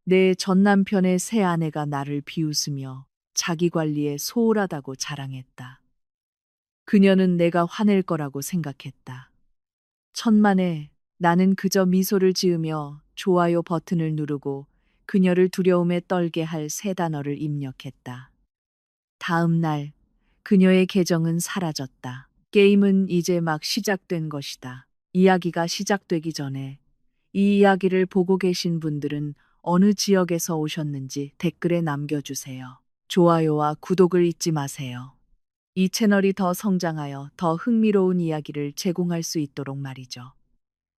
내 전남편의 새 아내가 나를 비웃으며 자기 관리에 소홀하다고 자랑했다. 그녀는 내가 화낼 거라고 생각했다. 천만에 나는 그저 미소를 지으며 좋아요 버튼을 누르고 그녀를 두려움에 떨게 할 세 단어를 입력했다. 다음 날 그녀의 계정은 사라졌다. 게임은 이제 막 시작된 것이다. 이야기가 시작되기 전에 이 이야기를 보고 계신 분들은 어느 지역에서 오셨는지 댓글에 남겨주세요. 좋아요와 구독을 잊지 마세요. 이 채널이 더 성장하여 더 흥미로운 이야기를 제공할 수 있도록 말이죠.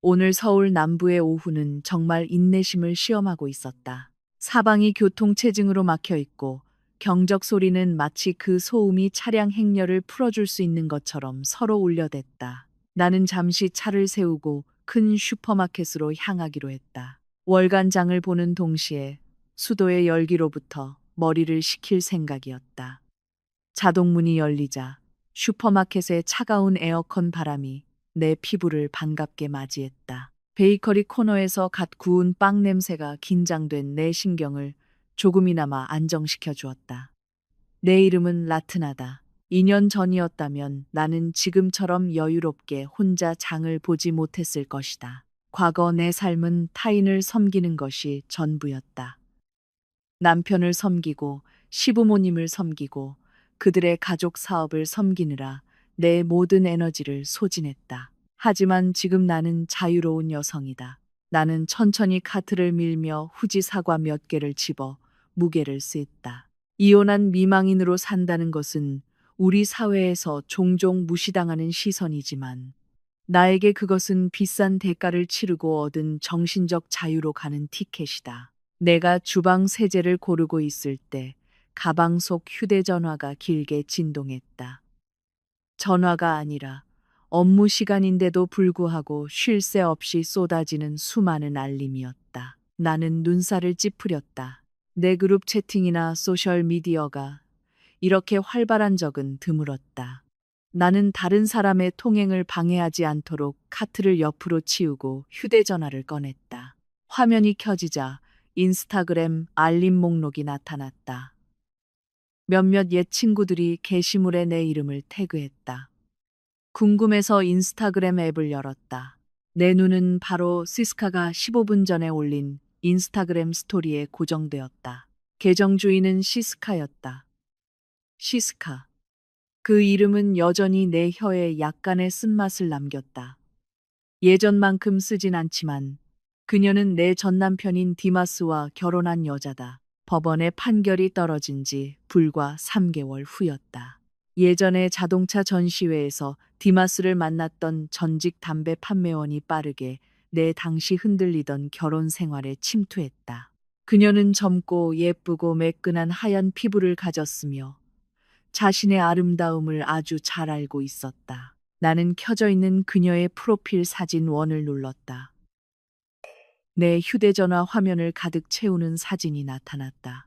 오늘 서울 남부의 오후는 정말 인내심을 시험하고 있었다. 사방이 교통체증으로 막혀 있고 경적 소리는 마치 그 소음이 차량 행렬을 풀어줄 수 있는 것처럼 서로 울려댔다. 나는 잠시 차를 세우고 큰 슈퍼마켓으로 향하기로 했다. 월간장을 보는 동시에 수도의 열기로부터 머리를 식힐 생각이었다. 자동문이 열리자 슈퍼마켓의 차가운 에어컨 바람이 내 피부를 반갑게 맞이했다. 베이커리 코너에서 갓 구운 빵 냄새가 긴장된 내 신경을 조금이나마 안정시켜 주었다. 내 이름은 라트나다. 2년 전이었다면 나는 지금처럼 여유롭게 혼자 장을 보지 못했을 것이다. 과거 내 삶은 타인을 섬기는 것이 전부였다. 남편을 섬기고 시부모님을 섬기고 그들의 가족 사업을 섬기느라 내 모든 에너지를 소진했다. 하지만 지금 나는 자유로운 여성이다. 나는 천천히 카트를 밀며 후지 사과 몇 개를 집어 무게를 쓰었다. 이혼한 미망인으로 산다는 것은 우리 사회에서 종종 무시당하는 시선이지만 나에게 그것은 비싼 대가를 치르고 얻은 정신적 자유로 가는 티켓이다. 내가 주방 세제를 고르고 있을 때 가방 속 휴대전화가 길게 진동했다. 전화가 아니라 업무 시간인데도 불구하고 쉴 새 없이 쏟아지는 수많은 알림이었다. 나는 눈살을 찌푸렸다. 내 그룹 채팅이나 소셜미디어가 이렇게 활발한 적은 드물었다. 나는 다른 사람의 통행을 방해하지 않도록 카트를 옆으로 치우고 휴대전화를 꺼냈다. 화면이 켜지자 인스타그램 알림 목록이 나타났다. 몇몇 옛 친구들이 게시물에 내 이름을 태그했다. 궁금해서 인스타그램 앱을 열었다. 내 눈은 바로 시스카가 15분 전에 올린 인스타그램 스토리에 고정되었다. 계정 주인은 시스카였다. 시스카. 그 이름은 여전히 내 혀에 약간의 쓴맛을 남겼다. 예전만큼 쓰진 않지만 그녀는 내 전남편인 디마스와 결혼한 여자다. 법원의 판결이 떨어진 지 불과 3개월 후였다. 예전에 자동차 전시회에서 디마스를 만났던 전직 담배 판매원이 빠르게 내 당시 흔들리던 결혼 생활에 침투했다. 그녀는 젊고 예쁘고 매끈한 하얀 피부를 가졌으며 자신의 아름다움을 아주 잘 알고 있었다. 나는 켜져 있는 그녀의 프로필 사진 원을 눌렀다. 내 휴대전화 화면을 가득 채우는 사진이 나타났다.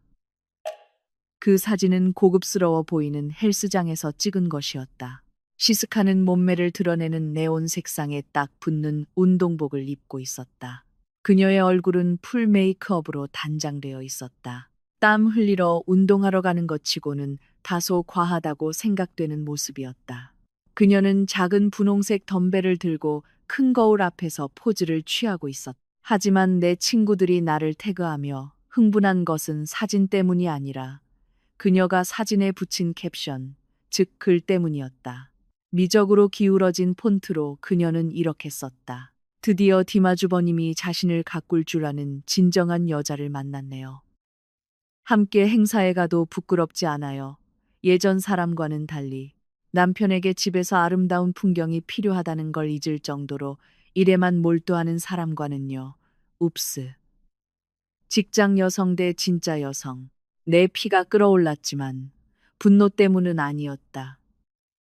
그 사진은 고급스러워 보이는 헬스장에서 찍은 것이었다. 시스카는 몸매를 드러내는 네온 색상에 딱 붙는 운동복을 입고 있었다. 그녀의 얼굴은 풀 메이크업으로 단장되어 있었다. 땀 흘리러 운동하러 가는 것 치고는 다소 과하다고 생각되는 모습이었다. 그녀는 작은 분홍색 덤벨을 들고 큰 거울 앞에서 포즈를 취하고 있었다. 하지만 내 친구들이 나를 태그하며 흥분한 것은 사진 때문이 아니라 그녀가 사진에 붙인 캡션, 즉 글 때문이었다. 미적으로 기울어진 폰트로 그녀는 이렇게 썼다. 드디어 디마주버님이 자신을 가꿀 줄 아는 진정한 여자를 만났네요. 함께 행사에 가도 부끄럽지 않아요. 예전 사람과는 달리 남편에게 집에서 아름다운 풍경이 필요하다는 걸 잊을 정도로 일에만 몰두하는 사람과는요. 웁스. 직장 여성 대 진짜 여성. 내 피가 끓어올랐지만 분노 때문은 아니었다.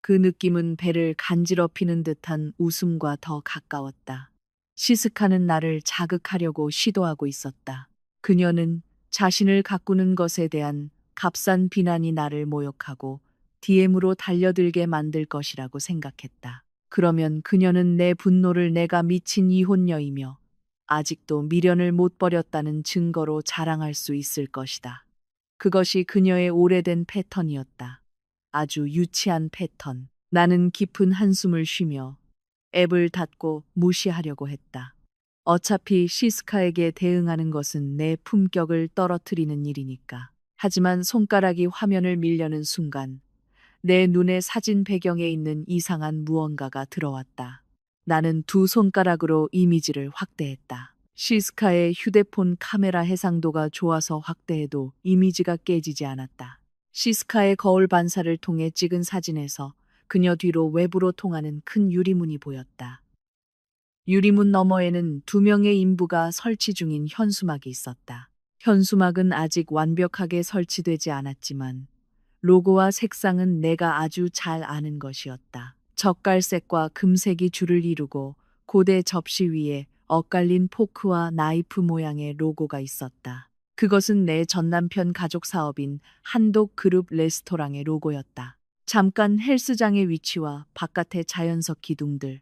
그 느낌은 배를 간지럽히는 듯한 웃음과 더 가까웠다. 시스카는 나를 자극하려고 시도하고 있었다. 그녀는 자신을 가꾸는 것에 대한 값싼 비난이 나를 모욕하고 DM으로 달려들게 만들 것이라고 생각했다. 그러면 그녀는 내 분노를 내가 미친 이혼녀이며 아직도 미련을 못 버렸다는 증거로 자랑할 수 있을 것이다. 그것이 그녀의 오래된 패턴이었다. 아주 유치한 패턴. 나는 깊은 한숨을 쉬며 앱을 닫고 무시하려고 했다. 어차피 시스카에게 대응하는 것은 내 품격을 떨어뜨리는 일이니까. 하지만 손가락이 화면을 밀려는 순간 내 눈에 사진 배경에 있는 이상한 무언가가 들어왔다. 나는 두 손가락으로 이미지를 확대했다. 시스카의 휴대폰 카메라 해상도가 좋아서 확대해도 이미지가 깨지지 않았다. 시스카의 거울 반사를 통해 찍은 사진에서 그녀 뒤로 외부로 통하는 큰 유리문이 보였다. 유리문 너머에는 두 명의 인부가 설치 중인 현수막이 있었다. 현수막은 아직 완벽하게 설치되지 않았지만 로고와 색상은 내가 아주 잘 아는 것이었다. 젓갈색과 금색이 줄을 이루고 고대 접시 위에 엇갈린 포크와 나이프 모양의 로고가 있었다. 그것은 내 전남편 가족 사업인 한독 그룹 레스토랑의 로고였다. 잠깐 헬스장의 위치와 바깥의 자연석 기둥들.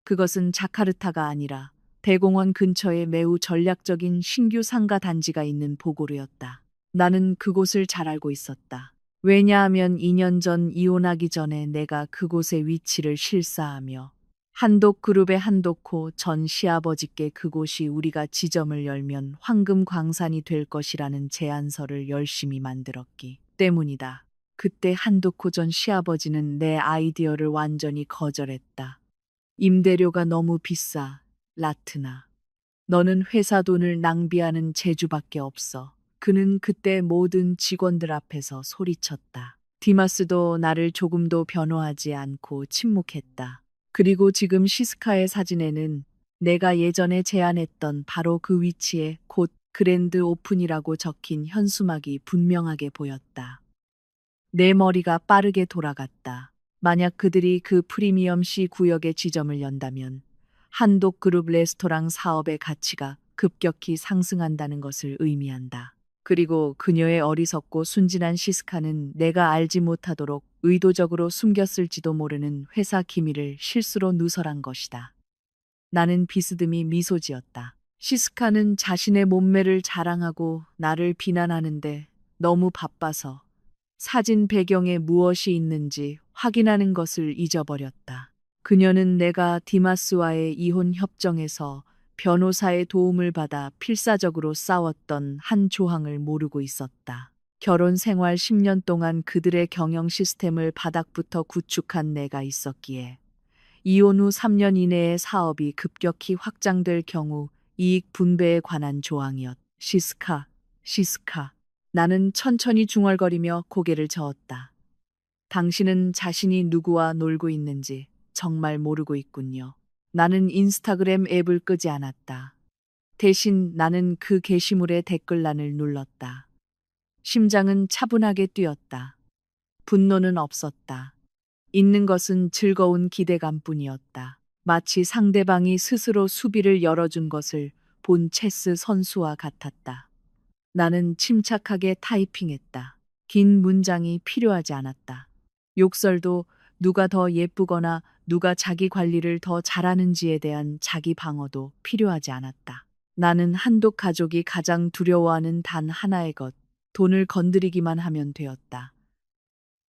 그것은 자카르타가 아니라 대공원 근처에 매우 전략적인 신규 상가 단지가 있는 보고르였다. 나는 그곳을 잘 알고 있었다. 왜냐하면 2년 전 이혼하기 전에 내가 그곳의 위치를 실사하며 한독그룹의 한독호 전 시아버지께 그곳이 우리가 지점을 열면 황금 광산이 될 것이라는 제안서를 열심히 만들었기 때문이다. 그때 한독호 전 시아버지는 내 아이디어를 완전히 거절했다. 임대료가 너무 비싸, 라트나. 너는 회사 돈을 낭비하는 재주밖에 없어. 그는 그때 모든 직원들 앞에서 소리쳤다. 디마스도 나를 조금도 변호하지 않고 침묵했다. 그리고 지금 시스카의 사진에는 내가 예전에 제안했던 바로 그 위치에 곧 그랜드 오픈이라고 적힌 현수막이 분명하게 보였다. 내 머리가 빠르게 돌아갔다. 만약 그들이 그 프리미엄 C 구역의 지점을 연다면 한독그룹 레스토랑 사업의 가치가 급격히 상승한다는 것을 의미한다. 그리고 그녀의 어리석고 순진한 시스카는 내가 알지 못하도록 의도적으로 숨겼을지도 모르는 회사 기밀을 실수로 누설한 것이다. 나는 비스듬히 미소 지었다. 시스카는 자신의 몸매를 자랑하고 나를 비난하는데 너무 바빠서 사진 배경에 무엇이 있는지 확인하는 것을 잊어버렸다. 그녀는 내가 디마스와의 이혼 협정에서 변호사의 도움을 받아 필사적으로 싸웠던 한 조항을 모르고 있었다. 결혼 생활 10년 동안 그들의 경영 시스템을 바닥부터 구축한 내가 있었기에 이혼 후 3년 이내에 사업이 급격히 확장될 경우 이익 분배에 관한 조항이었다. 시스카. 나는 천천히 중얼거리며 고개를 저었다. 당신은 자신이 누구와 놀고 있는지 정말 모르고 있군요. 나는 인스타그램 앱을 끄지 않았다. 대신 나는 그 게시물의 댓글란을 눌렀다. 심장은 차분하게 뛰었다. 분노는 없었다. 있는 것은 즐거운 기대감뿐이었다. 마치 상대방이 스스로 수비를 열어준 것을 본 체스 선수와 같았다. 나는 침착하게 타이핑했다. 긴 문장이 필요하지 않았다. 욕설도 누가 더 예쁘거나 누가 자기 관리를 더 잘하는지에 대한 자기 방어도 필요하지 않았다. 나는 한독 가족이 가장 두려워하는 단 하나의 것, 돈을 건드리기만 하면 되었다.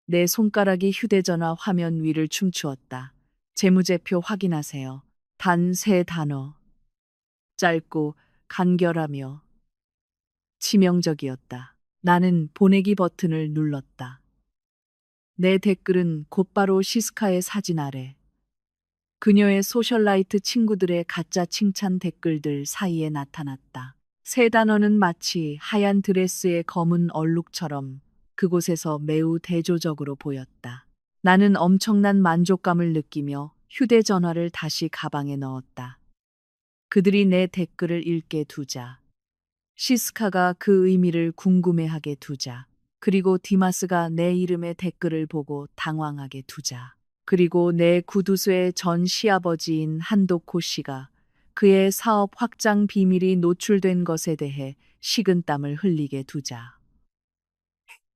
내 손가락이 휴대전화 화면 위를 춤추었다. 재무제표 확인하세요. 단 3단어. 짧고 간결하며 치명적이었다. 나는 보내기 버튼을 눌렀다. 내 댓글은 곧바로 시스카의 사진 아래 그녀의 소셜라이트 친구들의 가짜 칭찬 댓글들 사이에 나타났다. 3단어는 마치 하얀 드레스의 검은 얼룩처럼 그곳에서 매우 대조적으로 보였다. 나는 엄청난 만족감을 느끼며 휴대전화를 다시 가방에 넣었다. 그들이 내 댓글을 읽게 두자. 시스카가 그 의미를 궁금해하게 두자. 그리고 디마스가 내 이름의 댓글을 보고 당황하게 두자. 그리고 내 구두쇠의 전 시아버지인 한도코 씨가 그의 사업 확장 비밀이 노출된 것에 대해 식은땀을 흘리게 두자.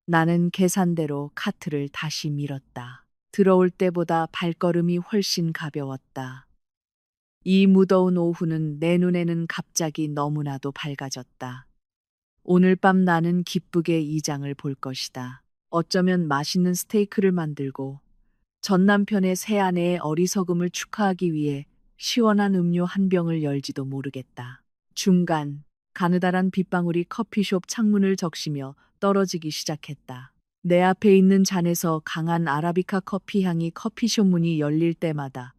나는 계산대로 카트를 다시 밀었다. 들어올 때보다 발걸음이 훨씬 가벼웠다. 이 무더운 오후는 내 눈에는 갑자기 너무나도 밝아졌다. 오늘 밤 나는 기쁘게 이 장을 볼 것이다. 어쩌면 맛있는 스테이크를 만들고 전 남편의 새 아내의 어리석음을 축하하기 위해 시원한 음료 한 병을 열지도 모르겠다. 중간, 가느다란 빗방울이 커피숍 창문을 적시며 떨어지기 시작했다. 내 앞에 있는 잔에서 강한 아라비카 커피 향이 커피숍 문이 열릴 때마다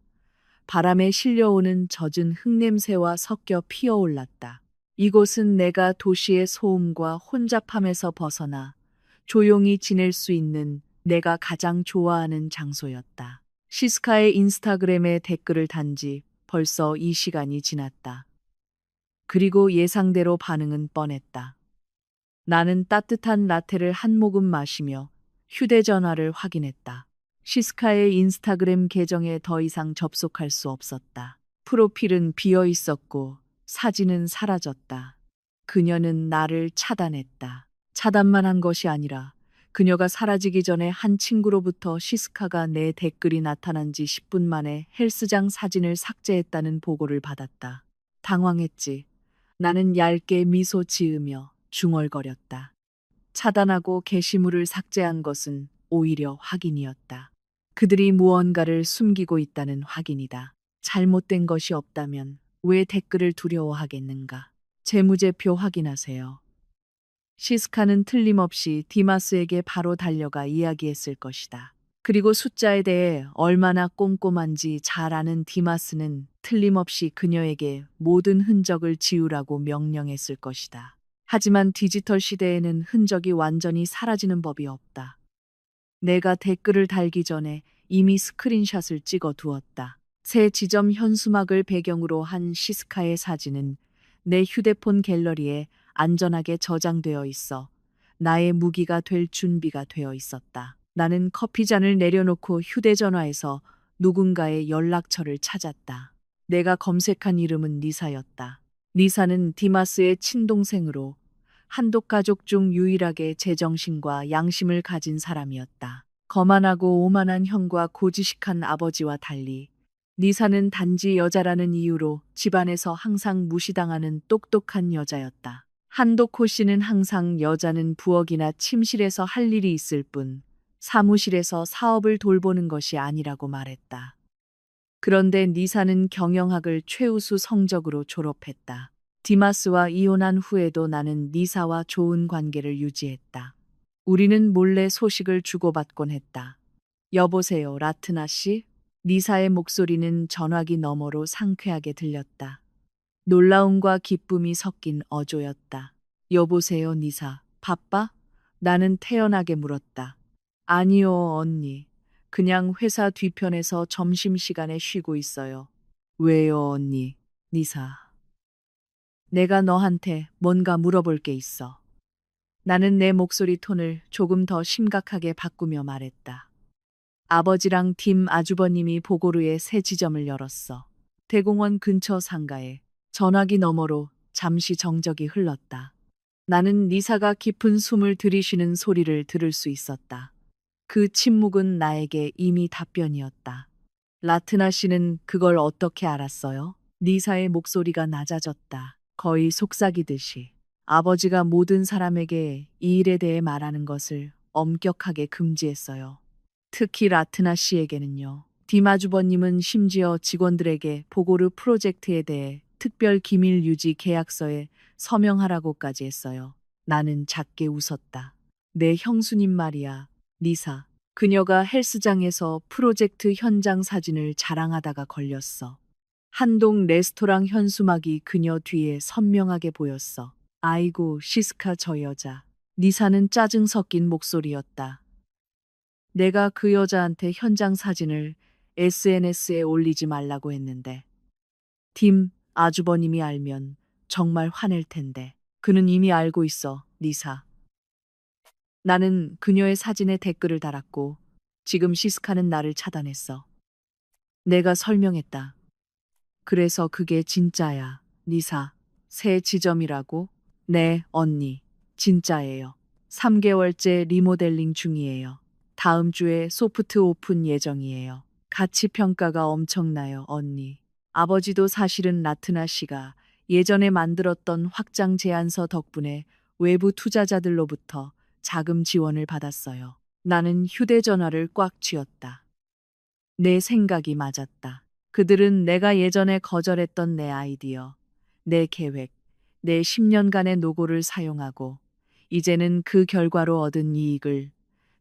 바람에 실려오는 젖은 흙냄새와 섞여 피어올랐다. 이곳은 내가 도시의 소음과 혼잡함에서 벗어나 조용히 지낼 수 있는 내가 가장 좋아하는 장소였다. 시스카의 인스타그램에 댓글을 단 지 벌써 이 시간이 지났다. 그리고 예상대로 반응은 뻔했다. 나는 따뜻한 라테를 한 모금 마시며 휴대전화를 확인했다. 시스카의 인스타그램 계정에 더 이상 접속할 수 없었다. 프로필은 비어 있었고 사진은 사라졌다. 그녀는 나를 차단했다. 차단만 한 것이 아니라 그녀가 사라지기 전에 한 친구로부터 시스카가 내 댓글이 나타난 지 10분 만에 헬스장 사진을 삭제했다는 보고를 받았다. 당황했지. 나는 얇게 미소 지으며 중얼거렸다. 차단하고 게시물을 삭제한 것은 오히려 확인이었다. 그들이 무언가를 숨기고 있다는 확인이다. 잘못된 것이 없다면 왜 댓글을 두려워하겠는가? 재무제표 확인하세요. 시스카는 틀림없이 디마스에게 바로 달려가 이야기했을 것이다. 그리고 숫자에 대해 얼마나 꼼꼼한지 잘 아는 디마스는 틀림없이 그녀에게 모든 흔적을 지우라고 명령했을 것이다. 하지만 디지털 시대에는 흔적이 완전히 사라지는 법이 없다. 내가 댓글을 달기 전에 이미 스크린샷을 찍어 두었다. 새 지점 현수막을 배경으로 한 시스카의 사진은 내 휴대폰 갤러리에 안전하게 저장되어 있어 나의 무기가 될 준비가 되어 있었다. 나는 커피잔을 내려놓고 휴대전화에서 누군가의 연락처를 찾았다. 내가 검색한 이름은 리사였다. 리사는 디마스의 친동생으로 한독 가족 중 유일하게 제정신과 양심을 가진 사람이었다. 거만하고 오만한 형과 고지식한 아버지와 달리 리사는 단지 여자라는 이유로 집안에서 항상 무시당하는 똑똑한 여자였다. 한독호 씨는 항상 여자는 부엌이나 침실에서 할 일이 있을 뿐 사무실에서 사업을 돌보는 것이 아니라고 말했다. 그런데 리사는 경영학을 최우수 성적으로 졸업했다. 디마스와 이혼한 후에도 나는 리사와 좋은 관계를 유지했다. 우리는 몰래 소식을 주고받곤 했다. 여보세요, 라트나 씨? 리사의 목소리는 전화기 너머로 상쾌하게 들렸다. 놀라움과 기쁨이 섞인 어조였다. 여보세요, 리사. 바빠? 나는 태연하게 물었다. 아니요, 언니. 그냥 회사 뒤편에서 점심시간에 쉬고 있어요. 왜요, 언니? 리사. 내가 너한테 뭔가 물어볼 게 있어. 나는 내 목소리 톤을 조금 더 심각하게 바꾸며 말했다. 아버지랑 팀 아주버님이 보고루에 새 지점을 열었어. 대공원 근처 상가에 전화기 너머로 잠시 정적이 흘렀다. 나는 리사가 깊은 숨을 들이쉬는 소리를 들을 수 있었다. 그 침묵은 나에게 이미 답변이었다. 라트나 씨는 그걸 어떻게 알았어요? 리사의 목소리가 낮아졌다. 거의 속삭이듯이. 아버지가 모든 사람에게 이 일에 대해 말하는 것을 엄격하게 금지했어요. 특히 라트나 씨에게는요. 디마주버님은 심지어 직원들에게 보고르 프로젝트에 대해 특별 기밀 유지 계약서에 서명하라고까지 했어요. 나는 작게 웃었다. 내 형수님 말이야, 리사. 그녀가 헬스장에서 프로젝트 현장 사진을 자랑하다가 걸렸어. 한동 레스토랑 현수막이 그녀 뒤에 선명하게 보였어. 아이고, 시스카 저 여자. 리사는 짜증 섞인 목소리였다. 내가 그 여자한테 현장 사진을 SNS에 올리지 말라고 했는데. 딤 아주버님이 알면 정말 화낼 텐데. 그는 이미 알고 있어, 리사. 나는 그녀의 사진에 댓글을 달았고 지금 시스카는 나를 차단했어. 내가 설명했다. 그래서 그게 진짜야, 리사. 새 지점이라고? 네, 언니. 진짜예요. 3개월째 리모델링 중이에요. 다음 주에 소프트 오픈 예정이에요. 가치 평가가 엄청나요, 언니. 아버지도 사실은 라트나 씨가 예전에 만들었던 확장 제안서 덕분에 외부 투자자들로부터 자금 지원을 받았어요. 나는 휴대전화를 꽉 쥐었다. 내 생각이 맞았다. 그들은 내가 예전에 거절했던 내 아이디어, 내 계획, 내 10년간의 노고를 사용하고 이제는 그 결과로 얻은 이익을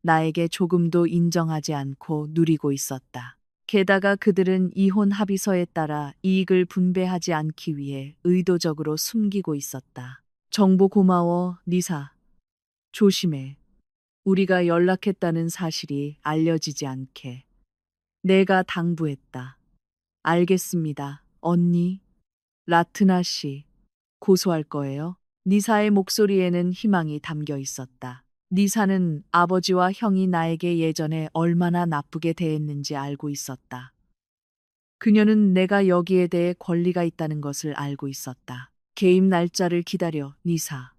나에게 조금도 인정하지 않고 누리고 있었다. 게다가 그들은 이혼 합의서에 따라 이익을 분배하지 않기 위해 의도적으로 숨기고 있었다. 정보 고마워, 리사. 조심해. 우리가 연락했다는 사실이 알려지지 않게. 내가 당부했다. 알겠습니다, 언니. 라트나 씨, 고소할 거예요? 리사의 목소리에는 희망이 담겨 있었다. 리사는 아버지와 형이 나에게 예전에 얼마나 나쁘게 대했는지 알고 있었다. 그녀는 내가 여기에 대해 권리가 있다는 것을 알고 있었다. 개입 날짜를 기다려, 리사.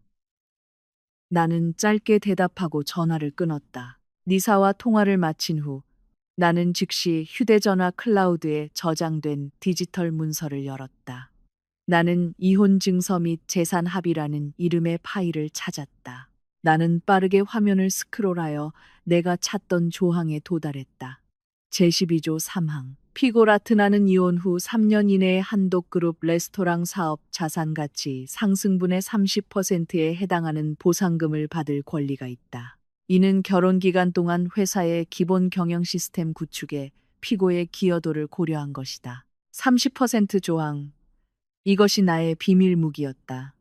나는 짧게 대답하고 전화를 끊었다. 리사와 통화를 마친 후 나는 즉시 휴대전화 클라우드에 저장된 디지털 문서를 열었다. 나는 이혼 증서 및 재산 합의라는 이름의 파일을 찾았다. 나는 빠르게 화면을 스크롤하여 내가 찾던 조항에 도달했다. 제12조 3항. 피고라트나는 이혼 후 3년 이내에 한독그룹 레스토랑 사업 자산 가치 상승분의 30%에 해당하는 보상금을 받을 권리가 있다. 이는 결혼 기간 동안 회사의 기본 경영 시스템 구축에 피고의 기여도를 고려한 것이다. 30% 조항. 이것이 나의 비밀 무기였다.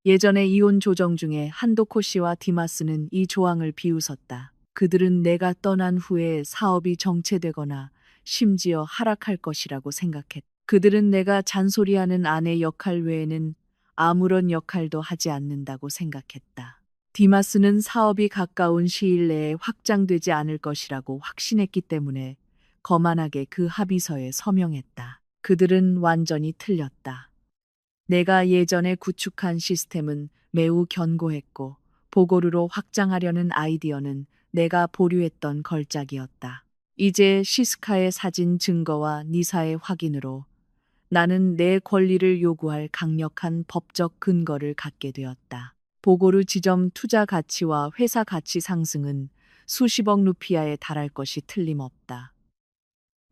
예전에 이혼 조정 중에 한도코 씨와 디마스는 이 조항을 비웃었다. 그들은 내가 떠난 후에 사업이 정체되거나 심지어 하락할 것이라고 생각했다. 그들은 내가 잔소리하는 아내 역할 외에는 아무런 역할도 하지 않는다고 생각했다. 디마스는 사업이 가까운 시일 내에 확장되지 않을 것이라고 확신했기 때문에 거만하게 그 합의서에 서명했다. 그들은 완전히 틀렸다. 내가 예전에 구축한 시스템은 매우 견고했고 보고르로 확장하려는 아이디어는 내가 보류했던 걸작이었다. 이제 시스카의 사진 증거와 니사의 확인으로 나는 내 권리를 요구할 강력한 법적 근거를 갖게 되었다. 보고르 지점 투자 가치와 회사 가치 상승은 수십억 루피아에 달할 것이 틀림없다.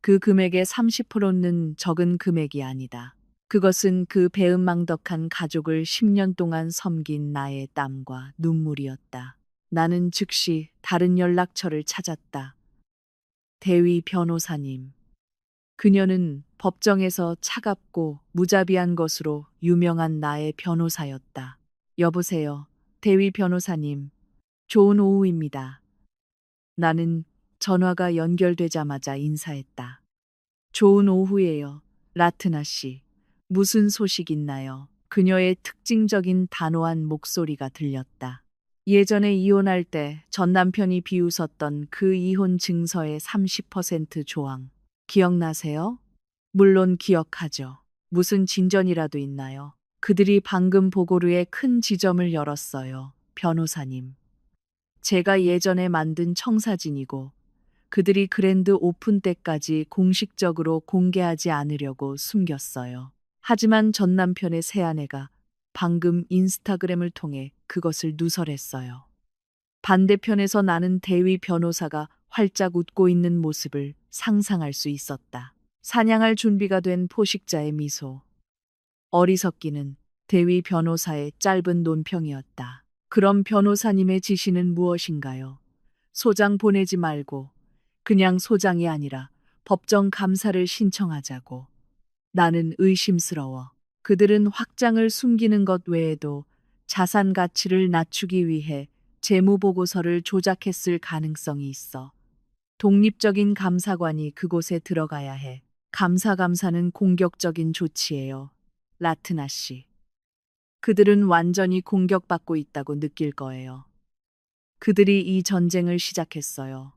그 금액의 30%는 적은 금액이 아니다. 그것은 그 배은망덕한 가족을 10년 동안 섬긴 나의 땀과 눈물이었다. 나는 즉시 다른 연락처를 찾았다. 대위 변호사님. 그녀는 법정에서 차갑고 무자비한 것으로 유명한 나의 변호사였다. 여보세요, 대위 변호사님. 좋은 오후입니다. 나는 전화가 연결되자마자 인사했다. 좋은 오후예요, 라트나 씨. 무슨 소식 있나요? 그녀의 특징적인 단호한 목소리가 들렸다. 예전에 이혼할 때 전 남편이 비웃었던 그 이혼 증서의 30% 조항. 기억나세요? 물론 기억하죠. 무슨 진전이라도 있나요? 그들이 방금 보고르에 큰 지점을 열었어요, 변호사님. 제가 예전에 만든 청사진이고 그들이 그랜드 오픈 때까지 공식적으로 공개하지 않으려고 숨겼어요. 하지만 전 남편의 새아내가 방금 인스타그램을 통해 그것을 누설했어요. 반대편에서 나는 대위 변호사가 활짝 웃고 있는 모습을 상상할 수 있었다. 사냥할 준비가 된 포식자의 미소. 어리석기는 대위 변호사의 짧은 논평이었다. 그럼 변호사님의 지시는 무엇인가요? 소장 보내지 말고 그냥 소장이 아니라 법정 감사를 신청하자고. 나는 의심스러워. 그들은 확장을 숨기는 것 외에도 자산 가치를 낮추기 위해 재무보고서를 조작했을 가능성이 있어. 독립적인 감사관이 그곳에 들어가야 해. 감사는 공격적인 조치예요, 라트나 씨. 그들은 완전히 공격받고 있다고 느낄 거예요. 그들이 이 전쟁을 시작했어요.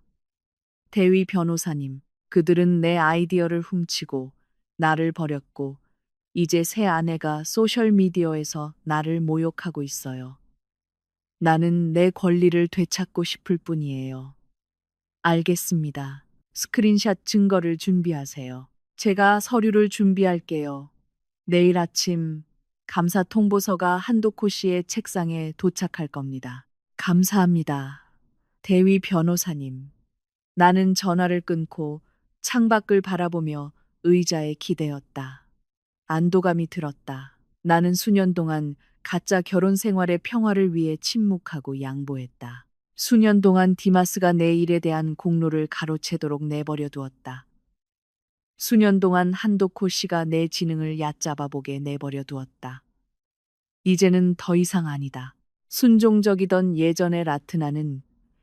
대위 변호사님, 그들은 내 아이디어를 훔치고 나를 버렸고 이제 새 아내가 소셜미디어에서 나를 모욕하고 있어요. 나는 내 권리를 되찾고 싶을 뿐이에요. 알겠습니다. 스크린샷 증거를 준비하세요. 제가 서류를 준비할게요. 내일 아침 감사 통보서가 한도코 씨의 책상에 도착할 겁니다. 감사합니다. 대위 변호사님. 나는 전화를 끊고 창밖을 바라보며 의자에 기대었다. 안도감이 들었다. 나는 수년 동안 가짜 결혼 생활의 평화를 위해 침묵하고 양보했다. 수년 동안 디마스가 내 일에 대한 공로를 가로채도록 내버려 두었다. 수년 동안 한도코 씨가 내 지능을 얕잡아 보게 내버려 두었다. 이제는 더 이상 아니다. 순종적이던 예전의 라트나는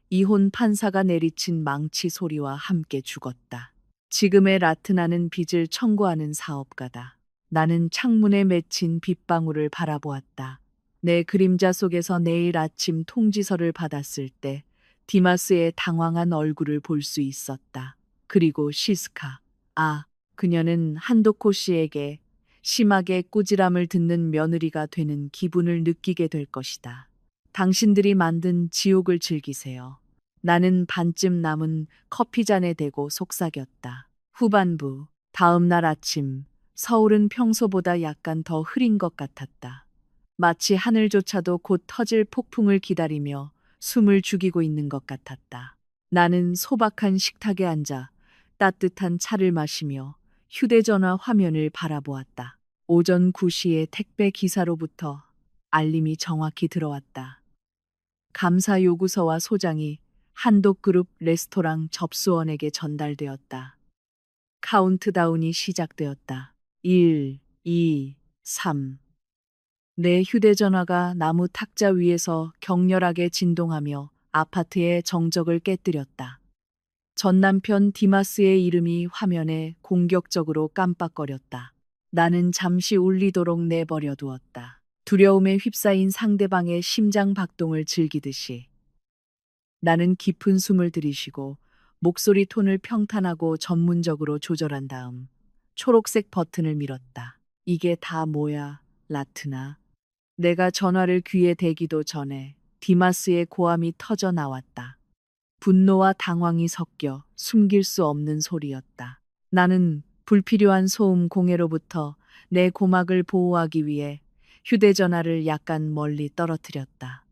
이혼 판사가 내리친 망치 소리와 함께 죽었다. 지금의 라트나는 빚을 청구하는 사업가다. 나는 창문에 맺힌 빗방울을 바라보았다. 내 그림자 속에서 내일 아침 통지서를 받았을 때 디마스의 당황한 얼굴을 볼 수 있었다. 그리고 시스카. 그녀는 한도코 씨에게 심하게 꾸지람을 듣는 며느리가 되는 기분을 느끼게 될 것이다. 당신들이 만든 지옥을 즐기세요. 나는 반쯤 남은 커피잔에 대고 속삭였다. 후반부, 다음 날 아침, 서울은 평소보다 약간 더 흐린 것 같았다. 마치 하늘조차도 곧 터질 폭풍을 기다리며 숨을 죽이고 있는 것 같았다. 나는 소박한 식탁에 앉아 따뜻한 차를 마시며 휴대전화 화면을 바라보았다. 오전 9시에 택배 기사로부터 알림이 정확히 들어왔다. 감사 요구서와 소장이 한독그룹 레스토랑 접수원에게 전달되었다. 카운트다운이 시작되었다. 1, 2, 3. 내 휴대전화가 나무 탁자 위에서 격렬하게 진동하며 아파트의 정적을 깨뜨렸다. 전 남편 디마스의 이름이 화면에 공격적으로 깜빡거렸다. 나는 잠시 울리도록 내버려 두었다. 두려움에 휩싸인 상대방의 심장 박동을 즐기듯이. 나는 깊은 숨을 들이쉬고 목소리 톤을 평탄하고 전문적으로 조절한 다음 초록색 버튼을 밀었다. 이게 다 뭐야, 라트나. 내가 전화를 귀에 대기도 전에 디마스의 고함이 터져 나왔다. 분노와 당황이 섞여 숨길 수 없는 소리였다. 나는 불필요한 소음 공해로부터 내 고막을 보호하기 위해 휴대전화를 약간 멀리 떨어뜨렸다.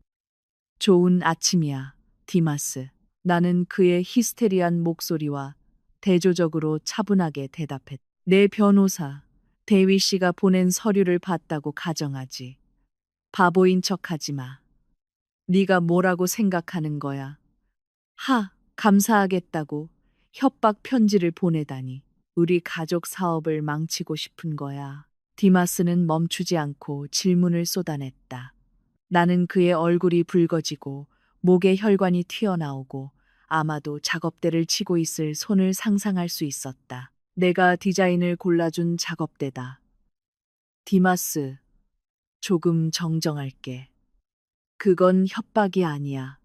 좋은 아침이야, 디마스. 나는 그의 히스테리한 목소리와 대조적으로 차분하게 대답했다. 내 변호사, 데위 씨가 보낸 서류를 봤다고 가정하지. 바보인 척하지 마. 네가 뭐라고 생각하는 거야? 감사하겠다고 협박 편지를 보내다니. 우리 가족 사업을 망치고 싶은 거야. 디마스는 멈추지 않고 질문을 쏟아냈다. 나는 그의 얼굴이 붉어지고 목에 혈관이 튀어나오고 아마도 작업대를 치고 있을 손을 상상할 수 있었다. 내가 디자인을 골라준 작업대다. 디마스, 조금 정정할게. 그건 협박이 아니야.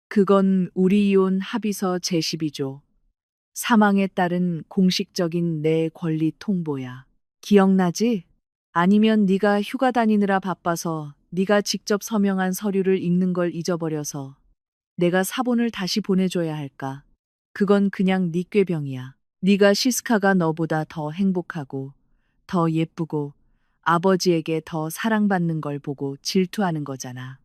그건 우리 이혼 합의서 제12조. 사망에 따른 공식적인 내 권리 통보야. 기억나지? 아니면 네가 휴가 다니느라 바빠서 네가 직접 서명한 서류를 읽는 걸 잊어버려서 내가 사본을 다시 보내줘야 할까? 그건 그냥 네 꾀병이야. 네가 시스카가 너보다 더 행복하고 더 예쁘고 아버지에게 더 사랑받는 걸 보고 질투하는 거잖아.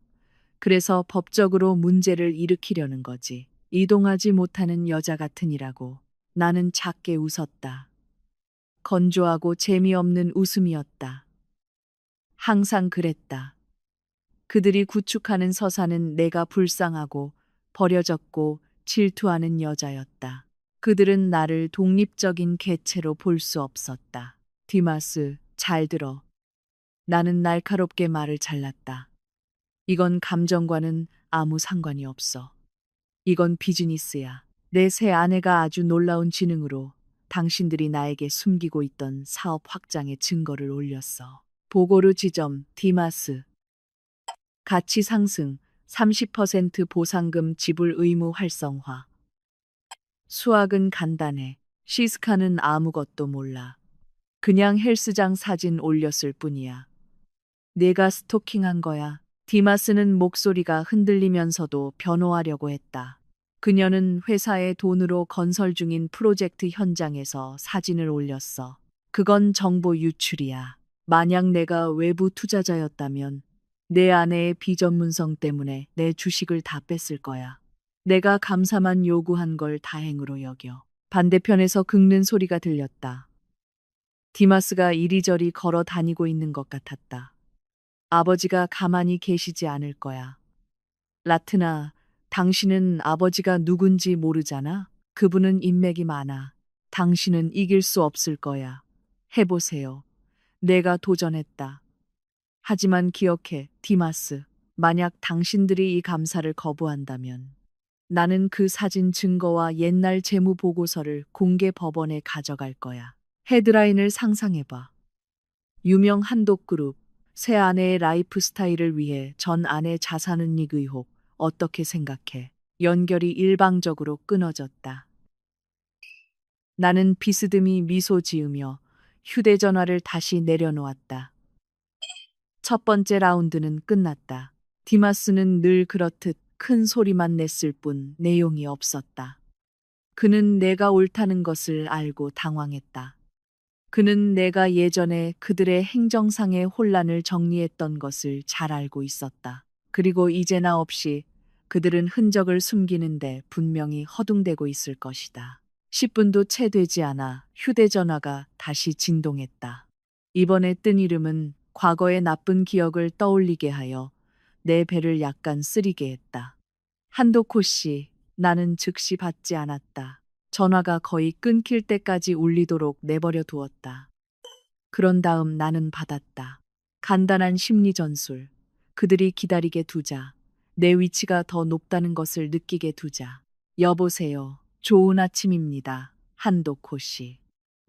그래서 법적으로 문제를 일으키려는 거지. 이동하지 못하는 여자 같으니라고. 나는 작게 웃었다. 건조하고 재미없는 웃음이었다. 항상 그랬다. 그들이 구축하는 서사는 내가 불쌍하고 버려졌고 질투하는 여자였다. 그들은 나를 독립적인 개체로 볼 수 없었다. 디마스, 잘 들어. 나는 날카롭게 말을 잘랐다. 이건 감정과는 아무 상관이 없어. 이건 비즈니스야. 내 새 아내가 아주 놀라운 지능으로 당신들이 나에게 숨기고 있던 사업 확장의 증거를 올렸어. 보고르 지점, 디마스. 가치 상승, 30% 보상금 지불 의무 활성화. 수학은 간단해. 시스카는 아무것도 몰라. 그냥 헬스장 사진 올렸을 뿐이야. 내가 스토킹한 거야. 디마스는 목소리가 흔들리면서도 변호하려고 했다. 그녀는 회사의 돈으로 건설 중인 프로젝트 현장에서 사진을 올렸어. 그건 정보 유출이야. 만약 내가 외부 투자자였다면 내 아내의 비전문성 때문에 내 주식을 다 뺐을 거야. 내가 감사만 요구한 걸 다행으로 여겨. 반대편에서 긁는 소리가 들렸다. 디마스가 이리저리 걸어 다니고 있는 것 같았다. 아버지가 가만히 계시지 않을 거야. 라트나, 당신은 아버지가 누군지 모르잖아? 그분은 인맥이 많아. 당신은 이길 수 없을 거야. 해보세요. 내가 도전했다. 하지만 기억해, 디마스. 만약 당신들이 이 감사를 거부한다면 나는 그 사진 증거와 옛날 재무 보고서를 공개 법원에 가져갈 거야. 헤드라인을 상상해봐. 유명 한독그룹, 새 아내의 라이프 스타일을 위해 전 아내 자산은닉 의혹, 어떻게 생각해? 연결이 일방적으로 끊어졌다. 나는 비스듬히 미소 지으며 휴대전화를 다시 내려놓았다. 첫 번째 라운드는 끝났다. 디마스는 늘 그렇듯 큰 소리만 냈을 뿐 내용이 없었다. 그는 내가 옳다는 것을 알고 당황했다. 그는 내가 예전에 그들의 행정상의 혼란을 정리했던 것을 잘 알고 있었다. 그리고 이제 나 없이 그들은 흔적을 숨기는데 분명히 허둥대고 있을 것이다. 10분도 채 되지 않아 휴대전화가 다시 진동했다. 이번에 뜬 이름은 과거의 나쁜 기억을 떠올리게 하여 내 배를 약간 쓰리게 했다. 한도코 씨, 나는 즉시 받지 않았다. 전화가 거의 끊길 때까지 울리도록 내버려 두었다. 그런 다음 나는 받았다. 간단한 심리 전술. 그들이 기다리게 두자. 내 위치가 더 높다는 것을 느끼게 두자. 여보세요. 좋은 아침입니다. 한도코 씨.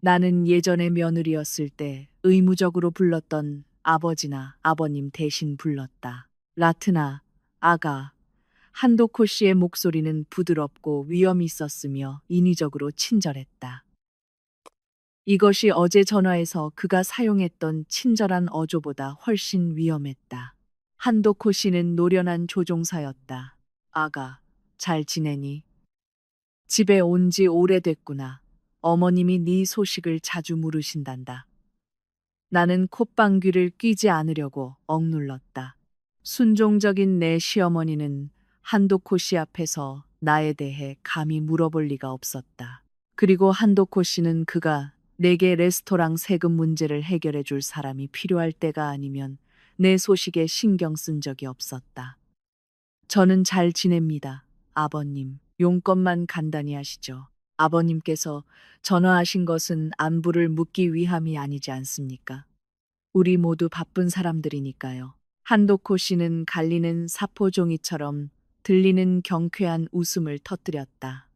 나는 예전에 며느리였을 때 의무적으로 불렀던 아버지나 아버님 대신 불렀다. 라트나, 아가. 한도코 씨의 목소리는 부드럽고 위엄이 있었으며 인위적으로 친절했다. 이것이 어제 전화에서 그가 사용했던 친절한 어조보다 훨씬 위험했다. 한도코 씨는 노련한 조종사였다. 아가, 잘 지내니? 집에 온 지 오래됐구나. 어머님이 네 소식을 자주 물으신단다. 나는 콧방귀를 뀌지 않으려고 억눌렀다. 순종적인 내 시어머니는 한도코 씨 앞에서 나에 대해 감히 물어볼 리가 없었다. 그리고 한도코 씨는 그가 내게 레스토랑 세금 문제를 해결해 줄 사람이 필요할 때가 아니면 내 소식에 신경 쓴 적이 없었다. 저는 잘 지냅니다. 아버님, 용건만 간단히 하시죠. 아버님께서 전화하신 것은 안부를 묻기 위함이 아니지 않습니까? 우리 모두 바쁜 사람들이니까요. 한도코 씨는 갈리는 사포종이처럼 들리는 경쾌한 웃음을 터뜨렸다.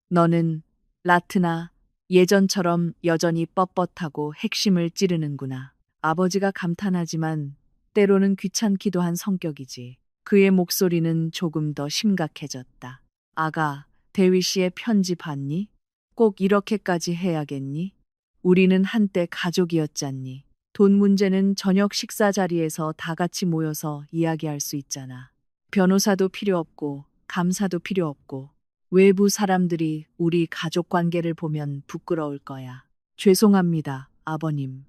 너는 라트나 예전처럼 여전히 뻣뻣하고 핵심을 찌르는구나. 아버지가 감탄하지만 때로는 귀찮기도 한 성격이지. 그의 목소리는 조금 더 심각해졌다. 아가, 대위 씨의 편지 봤니? 꼭 이렇게까지 해야겠니? 우리는 한때 가족이었잖니. 돈 문제는 저녁 식사 자리에서 다 같이 모여서 이야기할 수 있잖아. 변호사도 필요 없고 감사도 필요 없고 외부 사람들이 우리 가족 관계를 보면 부끄러울 거야. 죄송합니다, 아버님.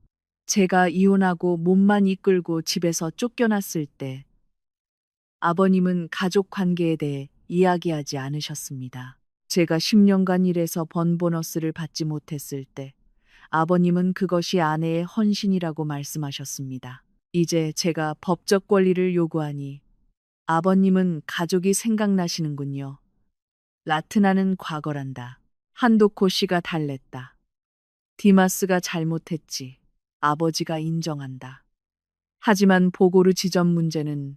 제가 이혼하고 몸만 이끌고 집에서 쫓겨났을 때 아버님은 가족 관계에 대해 이야기하지 않으셨습니다. 제가 10년간 일해서 번 보너스를 받지 못했을 때 아버님은 그것이 아내의 헌신이라고 말씀하셨습니다. 이제 제가 법적 권리를 요구하니 아버님은 가족이 생각나시는군요. 라트나는 과거란다. 한도코 씨가 달랬다. 디마스가 잘못했지. 아버지가 인정한다. 하지만 보고르 지점 문제는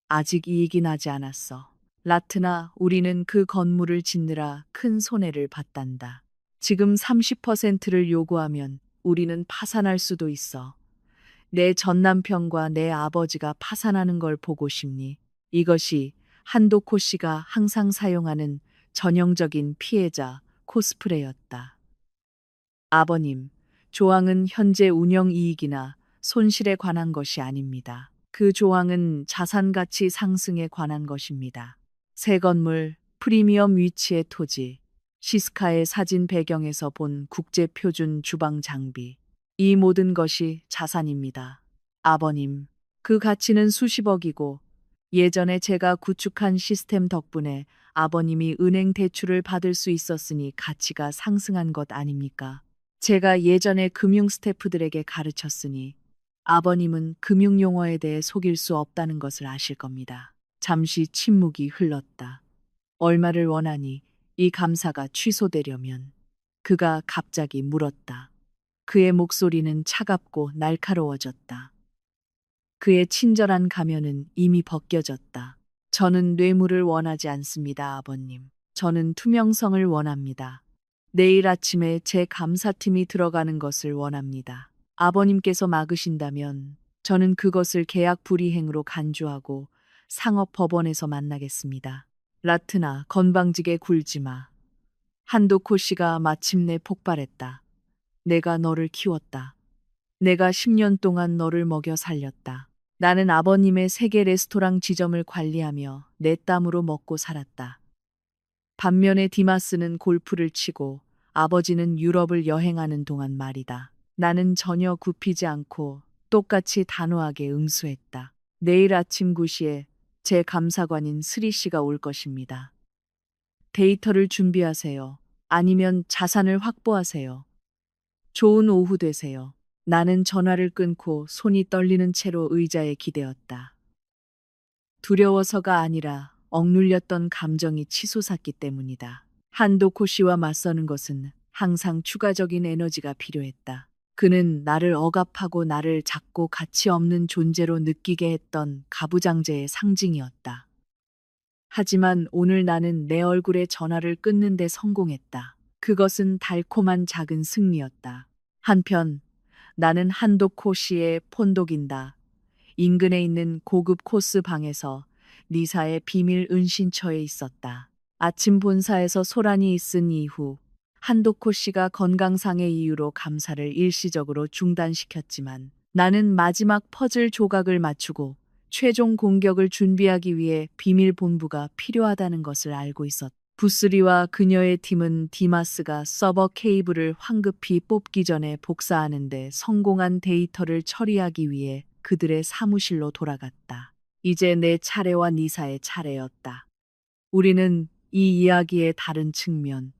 아직 이익이 나지 않았어. 라트나, 우리는 그 건물을 짓느라 큰 손해를 봤단다. 지금 30%를 요구하면 우리는 파산할 수도 있어. 내 전남편과 내 아버지가 파산하는 걸 보고 싶니? 이것이 한도코 씨가 항상 사용하는 전형적인 피해자 코스프레였다. 아버님, 조항은 현재 운영 이익이나 손실에 관한 것이 아닙니다. 그 조항은 자산 가치 상승에 관한 것입니다. 새 건물, 프리미엄 위치의 토지, 시스카의 사진 배경에서 본 국제표준 주방 장비. 이 모든 것이 자산입니다. 아버님, 그 가치는 수십억이고 예전에 제가 구축한 시스템 덕분에 아버님이 은행 대출을 받을 수 있었으니 가치가 상승한 것 아닙니까? 제가 예전에 금융 스태프들에게 가르쳤으니 아버님은 금융 용어에 대해 속일 수 없다는 것을 아실 겁니다. 잠시 침묵이 흘렀다. 얼마를 원하니 이 감사가 취소되려면 그가 갑자기 물었다. 그의 목소리는 차갑고 날카로워졌다. 그의 친절한 가면은 이미 벗겨졌다. 저는 뇌물을 원하지 않습니다, 아버님. 저는 투명성을 원합니다. 내일 아침에 제 감사팀이 들어가는 것을 원합니다. 아버님께서 막으신다면 저는 그것을 계약 불이행으로 간주하고 상업법원에서 만나겠습니다. 라트나 건방지게 굴지 마. 한도코 씨가 마침내 폭발했다. 내가 너를 키웠다. 내가 10년 동안 너를 먹여 살렸다. 나는 아버님의 세계 레스토랑 지점을 관리하며 내 땀으로 먹고 살았다. 반면에 디마스는 골프를 치고 아버지는 유럽을 여행하는 동안 말이다. 나는 전혀 굽히지 않고 똑같이 단호하게 응수했다. 내일 아침 9시에 제 감사관인 스리 씨가 올 것입니다. 데이터를 준비하세요. 아니면 자산을 확보하세요. 좋은 오후 되세요. 나는 전화를 끊고 손이 떨리는 채로 의자에 기대었다. 두려워서가 아니라 억눌렸던 감정이 치솟았기 때문이다. 한도코 씨와 맞서는 것은 항상 추가적인 에너지가 필요했다. 그는 나를 억압하고 나를 작고 가치 없는 존재로 느끼게 했던 가부장제의 상징이었다. 하지만 오늘 나는 내 얼굴에 전화를 끊는 데 성공했다. 그것은 달콤한 작은 승리였다. 한편 나는 한도코 씨의 폰독인다. 인근에 있는 고급 코스 방에서 리사의 비밀 은신처에 있었다. 아침 본사에서 소란이 있은 이후 한도코 씨가 건강상의 이유로 감사를 일시적으로 중단시켰지만 나는 마지막 퍼즐 조각을 맞추고 최종 공격을 준비하기 위해 비밀 본부가 필요하다는 것을 알고 있었다. 부스리와 그녀의 팀은 디마스가 서버 케이블을 황급히 뽑기 전에 복사하는데 성공한 데이터를 처리하기 위해 그들의 사무실로 돌아갔다. 이제 내 차례와 니사의 차례였다. 우리는 이 이야기의 다른 측면,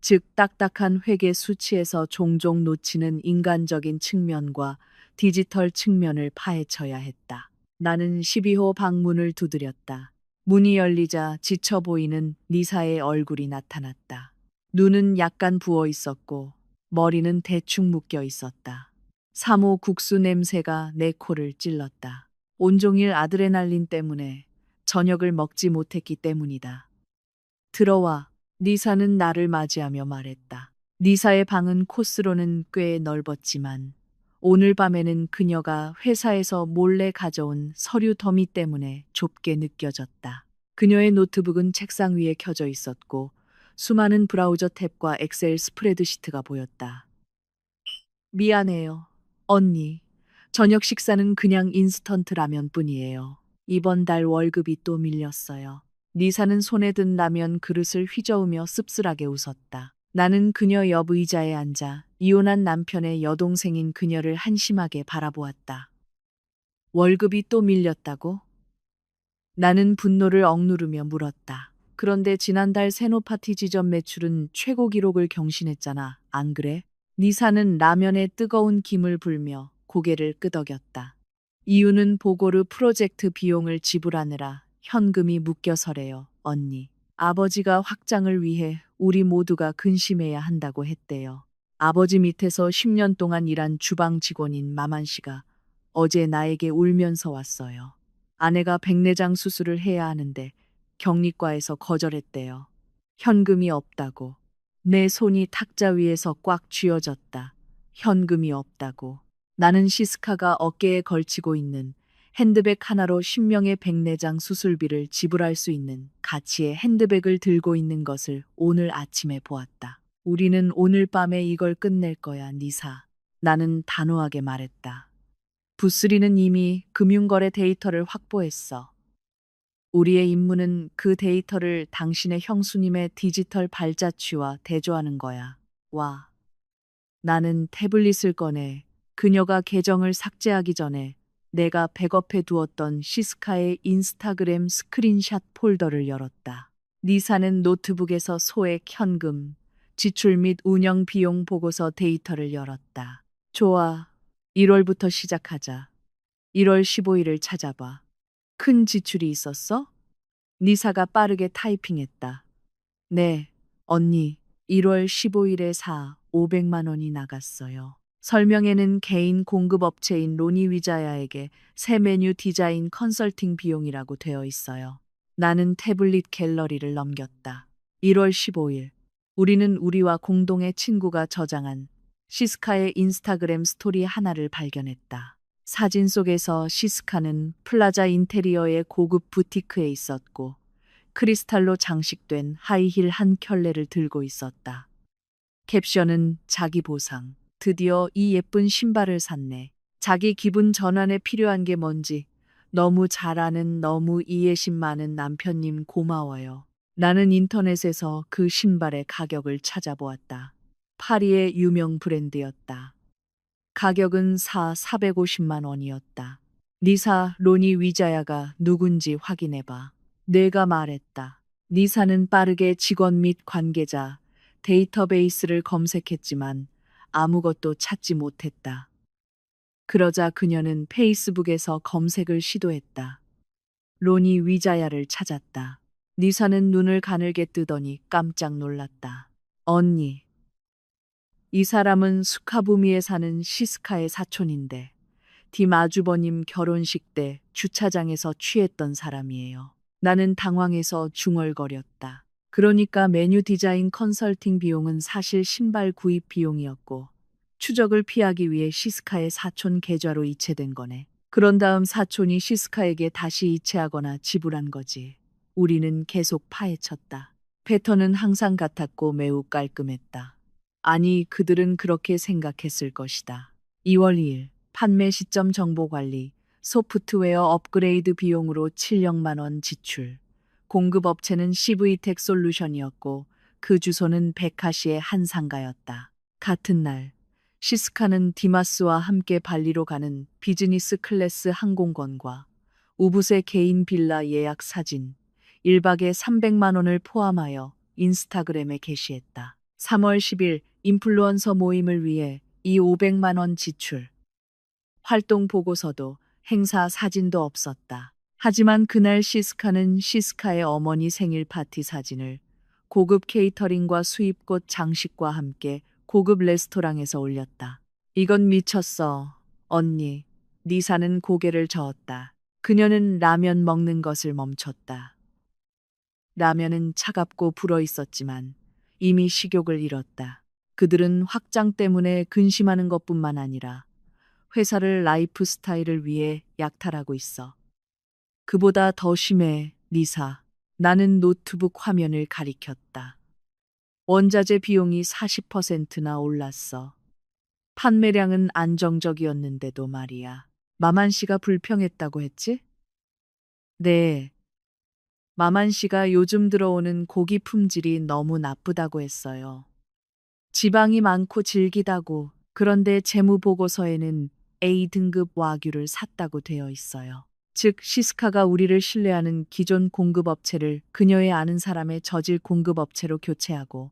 즉 딱딱한 회계 수치에서 종종 놓치는 인간적인 측면과 디지털 측면을 파헤쳐야 했다. 나는 12호 방문을 두드렸다. 문이 열리자 지쳐 보이는 리사의 얼굴이 나타났다. 눈은 약간 부어 있었고 머리는 대충 묶여 있었다. 사모 국수 냄새가 내 코를 찔렀다. 온종일 아드레날린 때문에 저녁을 먹지 못했기 때문이다. 들어와. 리사는 나를 맞이하며 말했다. 리사의 방은 코스로는 꽤 넓었지만 오늘 밤에는 그녀가 회사에서 몰래 가져온 서류 더미 때문에 좁게 느껴졌다. 그녀의 노트북은 책상 위에 켜져 있었고 수많은 브라우저 탭과 엑셀 스프레드시트가 보였다. 미안해요. 언니. 저녁 식사는 그냥 인스턴트 라면뿐이에요. 이번 달 월급이 또 밀렸어요. 리사는 손에 든 라면 그릇을 휘저으며 씁쓸하게 웃었다. 나는 그녀 옆 의자에 앉아 이혼한 남편의 여동생인 그녀를 한심하게 바라보았다. 월급이 또 밀렸다고? 나는 분노를 억누르며 물었다. 그런데 지난달 세노파티 지점 매출은 최고 기록을 경신했잖아. 안 그래? 니사는 라면에 뜨거운 김을 불며 고개를 끄덕였다. 이유는 보고르 프로젝트 비용을 지불하느라 현금이 묶여서래요, 언니. 아버지가 확장을 위해 우리 모두가 근심해야 한다고 했대요. 아버지 밑에서 10년 동안 일한 주방 직원인 마만 씨가 어제 나에게 울면서 왔어요. 아내가 백내장 수술을 해야 하는데 격리과에서 거절했대요. 현금이 없다고. 내 손이 탁자 위에서 꽉 쥐어졌다. 현금이 없다고. 나는 시스카가 어깨에 걸치고 있는 핸드백 하나로 10명의 백내장 수술비를 지불할 수 있는 가치의 핸드백을 들고 있는 것을 오늘 아침에 보았다. 우리는 오늘 밤에 이걸 끝낼 거야, 니사. 나는 단호하게 말했다. 부스리는 이미 금융거래 데이터를 확보했어. 우리의 임무는 그 데이터를 당신의 형수님의 디지털 발자취와 대조하는 거야. 와. 나는 태블릿을 꺼내 그녀가 계정을 삭제하기 전에 내가 백업해 두었던 시스카의 인스타그램 스크린샷 폴더를 열었다. 니사는 노트북에서 소액 현금, 지출 및 운영 비용 보고서 데이터를 열었다. 좋아. 1월부터 시작하자. 1월 15일을 찾아봐. 큰 지출이 있었어? 니사가 빠르게 타이핑했다. 네, 언니. 1월 15일에 500만 원이 나갔어요. 설명에는 개인 공급업체인 로니 위자야에게 새 메뉴 디자인 컨설팅 비용이라고 되어 있어요. 나는 태블릿 갤러리를 넘겼다. 1월 15일. 우리는 우리와 공동의 친구가 저장한 시스카의 인스타그램 스토리 하나를 발견했다. 사진 속에서 시스카는 플라자 인테리어의 고급 부티크에 있었고 크리스탈로 장식된 하이힐 한 켤레를 들고 있었다. 캡션은 자기 보상. 드디어 이 예쁜 신발을 샀네. 자기 기분 전환에 필요한 게 뭔지 너무 잘 아는 너무 이해심 많은 남편님 고마워요. 나는 인터넷에서 그 신발의 가격을 찾아보았다. 파리의 유명 브랜드였다. 가격은 450만 원이었다. 니사 로니 위자야가 누군지 확인해봐. 내가 말했다. 니사는 빠르게 직원 및 관계자, 데이터베이스를 검색했지만 아무것도 찾지 못했다. 그러자 그녀는 페이스북에서 검색을 시도했다. 로니 위자야를 찾았다. 니사는 눈을 가늘게 뜨더니 깜짝 놀랐다. 언니, 이 사람은 수카부미에 사는 시스카의 사촌인데 디 마주버님 결혼식 때 주차장에서 취했던 사람이에요. 나는 당황해서 중얼거렸다. 그러니까 메뉴 디자인 컨설팅 비용은 사실 신발 구입 비용이었고 추적을 피하기 위해 시스카의 사촌 계좌로 이체된 거네. 그런 다음 사촌이 시스카에게 다시 이체하거나 지불한 거지. 우리는 계속 파헤쳤다. 패턴은 항상 같았고 매우 깔끔했다. 아니, 그들은 그렇게 생각했을 것이다. 2월 2일, 판매 시점 정보 관리, 소프트웨어 업그레이드 비용으로 700만 원 지출. 공급업체는 CV텍 솔루션이었고 그 주소는 백하시의 한 상가였다. 같은 날, 시스카는 디마스와 함께 발리로 가는 비즈니스 클래스 항공권과 우붓의 개인 빌라 예약 사진, 1박에 300만 원을 포함하여 인스타그램에 게시했다. 3월 10일 인플루언서 모임을 위해 이 500만 원 지출. 활동 보고서도 행사 사진도 없었다. 하지만 그날 시스카는 시스카의 어머니 생일 파티 사진을 고급 케이터링과 수입꽃 장식과 함께 고급 레스토랑에서 올렸다. 이건 미쳤어, 언니. 니사는 고개를 저었다. 그녀는 라면 먹는 것을 멈췄다. 라면은 차갑고 불어 있었지만 이미 식욕을 잃었다. 그들은 확장 때문에 근심하는 것뿐만 아니라 회사를 라이프 스타일을 위해 약탈하고 있어. 그보다 더 심해, 리사. 나는 노트북 화면을 가리켰다. 원자재 비용이 40%나 올랐어. 판매량은 안정적이었는데도 말이야. 마만 씨가 불평했다고 했지? 네. 마만 씨가 요즘 들어오는 고기 품질이 너무 나쁘다고 했어요. 지방이 많고 질기다고. 그런데 재무보고서에는 A등급 와규를 샀다고 되어 있어요. 즉 시스카가 우리를 신뢰하는 기존 공급업체를 그녀의 아는 사람의 저질 공급업체로 교체하고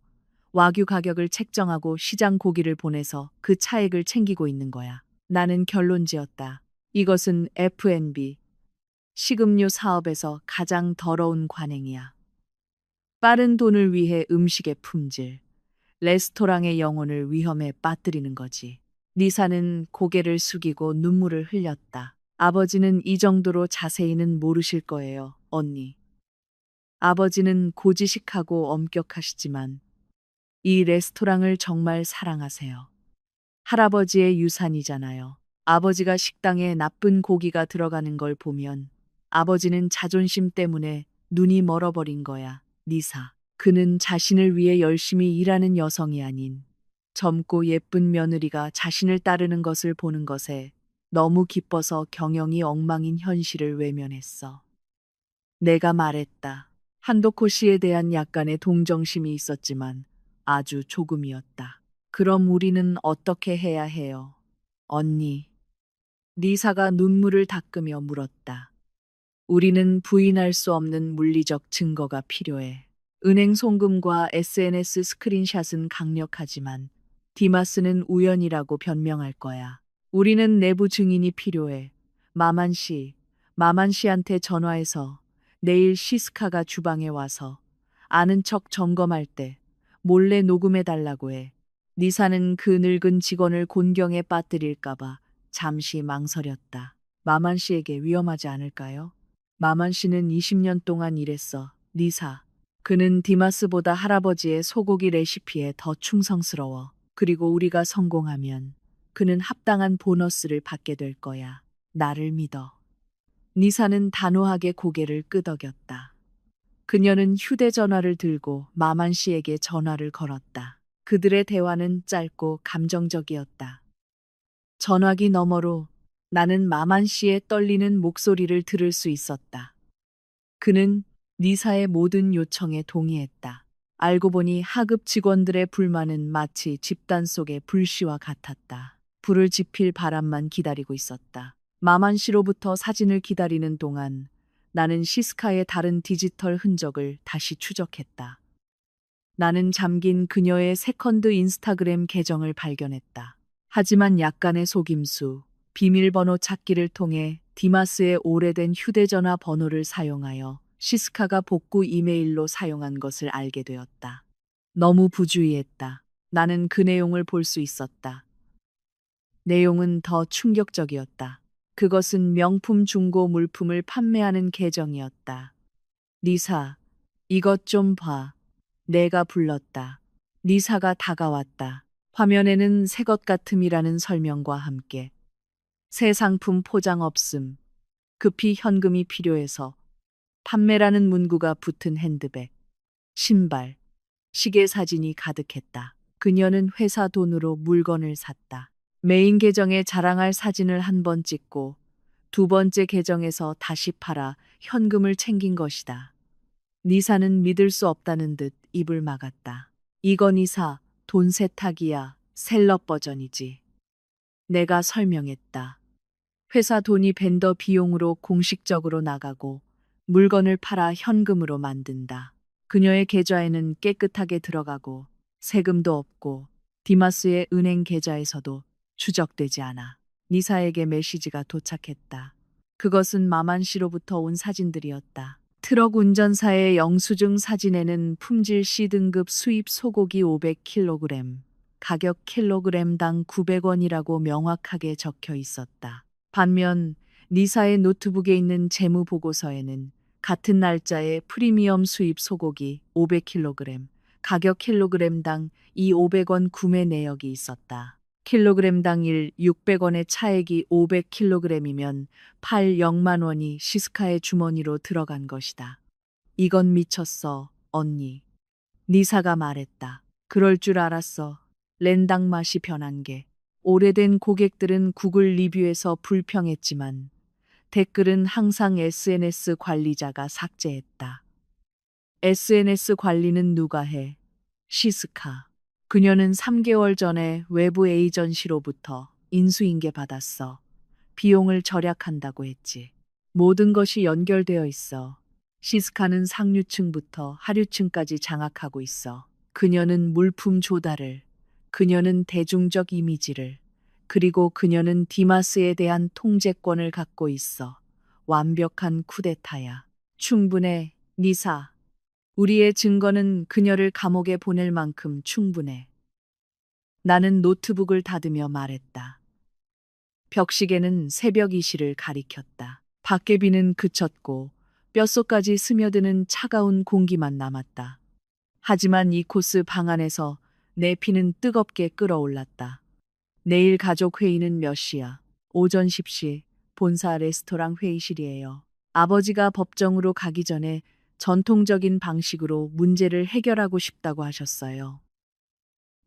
와규 가격을 책정하고 시장 고기를 보내서 그 차액을 챙기고 있는 거야. 나는 결론지었다. 이것은 F&B, 식음료 사업에서 가장 더러운 관행이야. 빠른 돈을 위해 음식의 품질, 레스토랑의 영혼을 위험에 빠뜨리는 거지. 리사는 고개를 숙이고 눈물을 흘렸다. 아버지는 이 정도로 자세히는 모르실 거예요, 언니. 아버지는 고지식하고 엄격하시지만 이 레스토랑을 정말 사랑하세요. 할아버지의 유산이잖아요. 아버지가 식당에 나쁜 고기가 들어가는 걸 보면 아버지는 자존심 때문에 눈이 멀어버린 거야, 리사. 그는 자신을 위해 열심히 일하는 여성이 아닌 젊고 예쁜 며느리가 자신을 따르는 것을 보는 것에 너무 기뻐서 경영이 엉망인 현실을 외면했어. 내가 말했다. 한도코 씨에 대한 약간의 동정심이 있었지만 아주 조금이었다. 그럼 우리는 어떻게 해야 해요? 언니. 리사가 눈물을 닦으며 물었다. 우리는 부인할 수 없는 물리적 증거가 필요해. 은행 송금과 SNS 스크린샷은 강력하지만 디마스는 우연이라고 변명할 거야. 우리는 내부 증인이 필요해. 마만 씨한테 전화해서 내일 시스카가 주방에 와서 아는 척 점검할 때 몰래 녹음해 달라고 해. 리사는 그 늙은 직원을 곤경에 빠뜨릴까봐 잠시 망설였다. 마만 씨에게 위험하지 않을까요? 마만 씨는 20년 동안 일했어. 리사. 그는 디마스보다 할아버지의 소고기 레시피에 더 충성스러워. 그리고 우리가 성공하면 그는 합당한 보너스를 받게 될 거야. 나를 믿어. 리사는 단호하게 고개를 끄덕였다. 그녀는 휴대전화를 들고 마만 씨에게 전화를 걸었다. 그들의 대화는 짧고 감정적이었다. 전화기 너머로 나는 마만 씨의 떨리는 목소리를 들을 수 있었다. 그는 리사의 모든 요청에 동의했다. 알고 보니 하급 직원들의 불만은 마치 집단 속의 불씨와 같았다. 불을 지필 바람만 기다리고 있었다. 마만 씨로부터 사진을 기다리는 동안 나는 시스카의 다른 디지털 흔적을 다시 추적했다. 나는 잠긴 그녀의 세컨드 인스타그램 계정을 발견했다. 하지만 약간의 속임수, 비밀번호 찾기를 통해 디마스의 오래된 휴대전화 번호를 사용하여 시스카가 복구 이메일로 사용한 것을 알게 되었다. 너무 부주의했다. 나는 그 내용을 볼 수 있었다. 내용은 더 충격적이었다. 그것은 명품 중고 물품을 판매하는 계정이었다. 리사, 이것 좀 봐. 내가 불렀다. 리사가 다가왔다. 화면에는 새 것 같음이라는 설명과 함께 새 상품 포장 없음. 급히 현금이 필요해서 판매라는 문구가 붙은 핸드백, 신발, 시계 사진이 가득했다. 그녀는 회사 돈으로 물건을 샀다. 메인 계정에 자랑할 사진을 한 번 찍고 두 번째 계정에서 다시 팔아 현금을 챙긴 것이다. 리사는 믿을 수 없다는 듯 입을 막았다. 이건 이사, 돈 세탁이야. 셀럽 버전이지. 내가 설명했다. 회사 돈이 벤더 비용으로 공식적으로 나가고 물건을 팔아 현금으로 만든다. 그녀의 계좌에는 깨끗하게 들어가고 세금도 없고 디마스의 은행 계좌에서도 추적되지 않아. 리사에게 메시지가 도착했다. 그것은 마만 씨로부터 온 사진들이었다. 트럭 운전사의 영수증 사진에는 품질 C등급 수입 소고기 500kg, 가격 킬로그램당 900원이라고 명확하게 적혀 있었다. 반면 리사의 노트북에 있는 재무 보고서에는 같은 날짜에 프리미엄 수입 소고기 500kg, 가격 킬로그램당 이 500원 구매 내역이 있었다. 킬로그램당 600원의 차액이 500kg이면 0만 원이 시스카의 주머니로 들어간 것이다. 이건 미쳤어, 언니. 리사가 말했다. 그럴 줄 알았어. 렌당 맛이 변한 게. 오래된 고객들은 구글 리뷰에서 불평했지만 댓글은 항상 SNS 관리자가 삭제했다. SNS 관리는 누가 해? 시스카. 그녀는 3개월 전에 외부 에이전시로부터 인수인계 받았어. 비용을 절약한다고 했지. 모든 것이 연결되어 있어. 시스카는 상류층부터 하류층까지 장악하고 있어. 그녀는 물품 조달을, 그녀는 대중적 이미지를, 그리고 그녀는 디마스에 대한 통제권을 갖고 있어. 완벽한 쿠데타야. 충분해, 리사. 우리의 증거는 그녀를 감옥에 보낼 만큼 충분해. 나는 노트북을 닫으며 말했다. 벽시계는 새벽 이시를 가리켰다. 밖의 비는 그쳤고 뼛속까지 스며드는 차가운 공기만 남았다. 하지만 이 코스 방 안에서 내 피는 뜨겁게 끓어올랐다. 내일 가족 회의는 몇 시야? 오전 10시, 본사 레스토랑 회의실이에요. 아버지가 법정으로 가기 전에 전통적인 방식으로 문제를 해결하고 싶다고 하셨어요.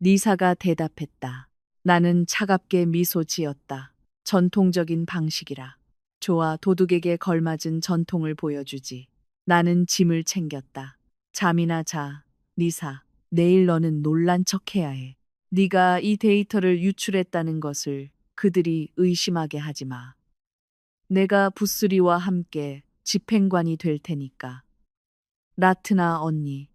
리사가 대답했다. 나는 차갑게 미소 지었다. 전통적인 방식이라. 좋아, 도둑에게 걸맞은 전통을 보여주지. 나는 짐을 챙겼다. 잠이나 자, 니사. 내일 너는 놀란 척해야 해. 네가 이 데이터를 유출했다는 것을 그들이 의심하게 하지 마. 내가 부스리와 함께 집행관이 될 테니까. 라트나 언니.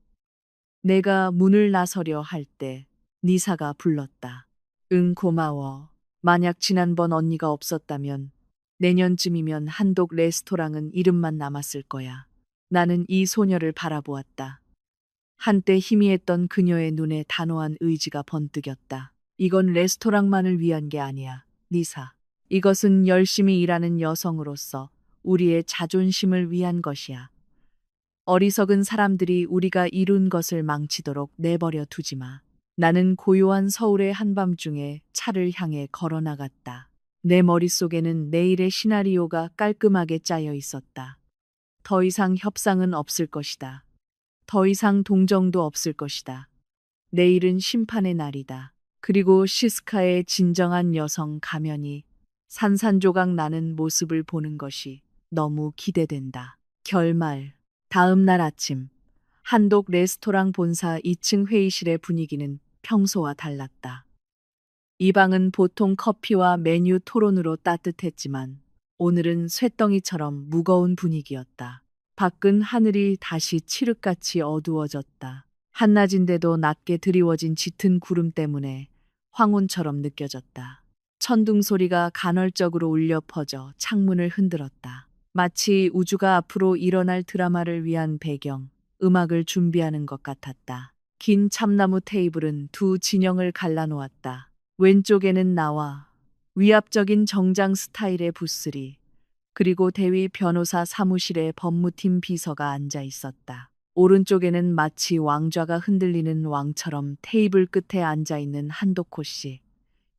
내가 문을 나서려 할 때 니사가 불렀다. 응, 고마워. 만약 지난번 언니가 없었다면 내년쯤이면 한독 레스토랑은 이름만 남았을 거야. 나는 이 소녀를 바라보았다. 한때 희미했던 그녀의 눈에 단호한 의지가 번뜩였다. 이건 레스토랑만을 위한 게 아니야, 니사. 이것은 열심히 일하는 여성으로서 우리의 자존심을 위한 것이야. 어리석은 사람들이 우리가 이룬 것을 망치도록 내버려 두지 마. 나는 고요한 서울의 한밤중에 차를 향해 걸어 나갔다. 내 머릿속에는 내일의 시나리오가 깔끔하게 짜여 있었다. 더 이상 협상은 없을 것이다. 더 이상 동정도 없을 것이다. 내일은 심판의 날이다. 그리고 시스카의 진정한 여성 가면이 산산조각 나는 모습을 보는 것이 너무 기대된다. 결말. 다음 날 아침, 한독 레스토랑 본사 2층 회의실의 분위기는 평소와 달랐다. 이 방은 보통 커피와 메뉴 토론으로 따뜻했지만 오늘은 쇳덩이처럼 무거운 분위기였다. 밖은 하늘이 다시 칠흑같이 어두워졌다. 한낮인데도 낮게 드리워진 짙은 구름 때문에 황혼처럼 느껴졌다. 천둥 소리가 간헐적으로 울려 퍼져 창문을 흔들었다. 마치 우주가 앞으로 일어날 드라마를 위한 배경, 음악을 준비하는 것 같았다. 긴 참나무 테이블은 두 진영을 갈라놓았다. 왼쪽에는 나와 위압적인 정장 스타일의 부스리, 그리고 대위 변호사 사무실의 법무팀 비서가 앉아 있었다. 오른쪽에는 마치 왕좌가 흔들리는 왕처럼 테이블 끝에 앉아 있는 한도코 씨.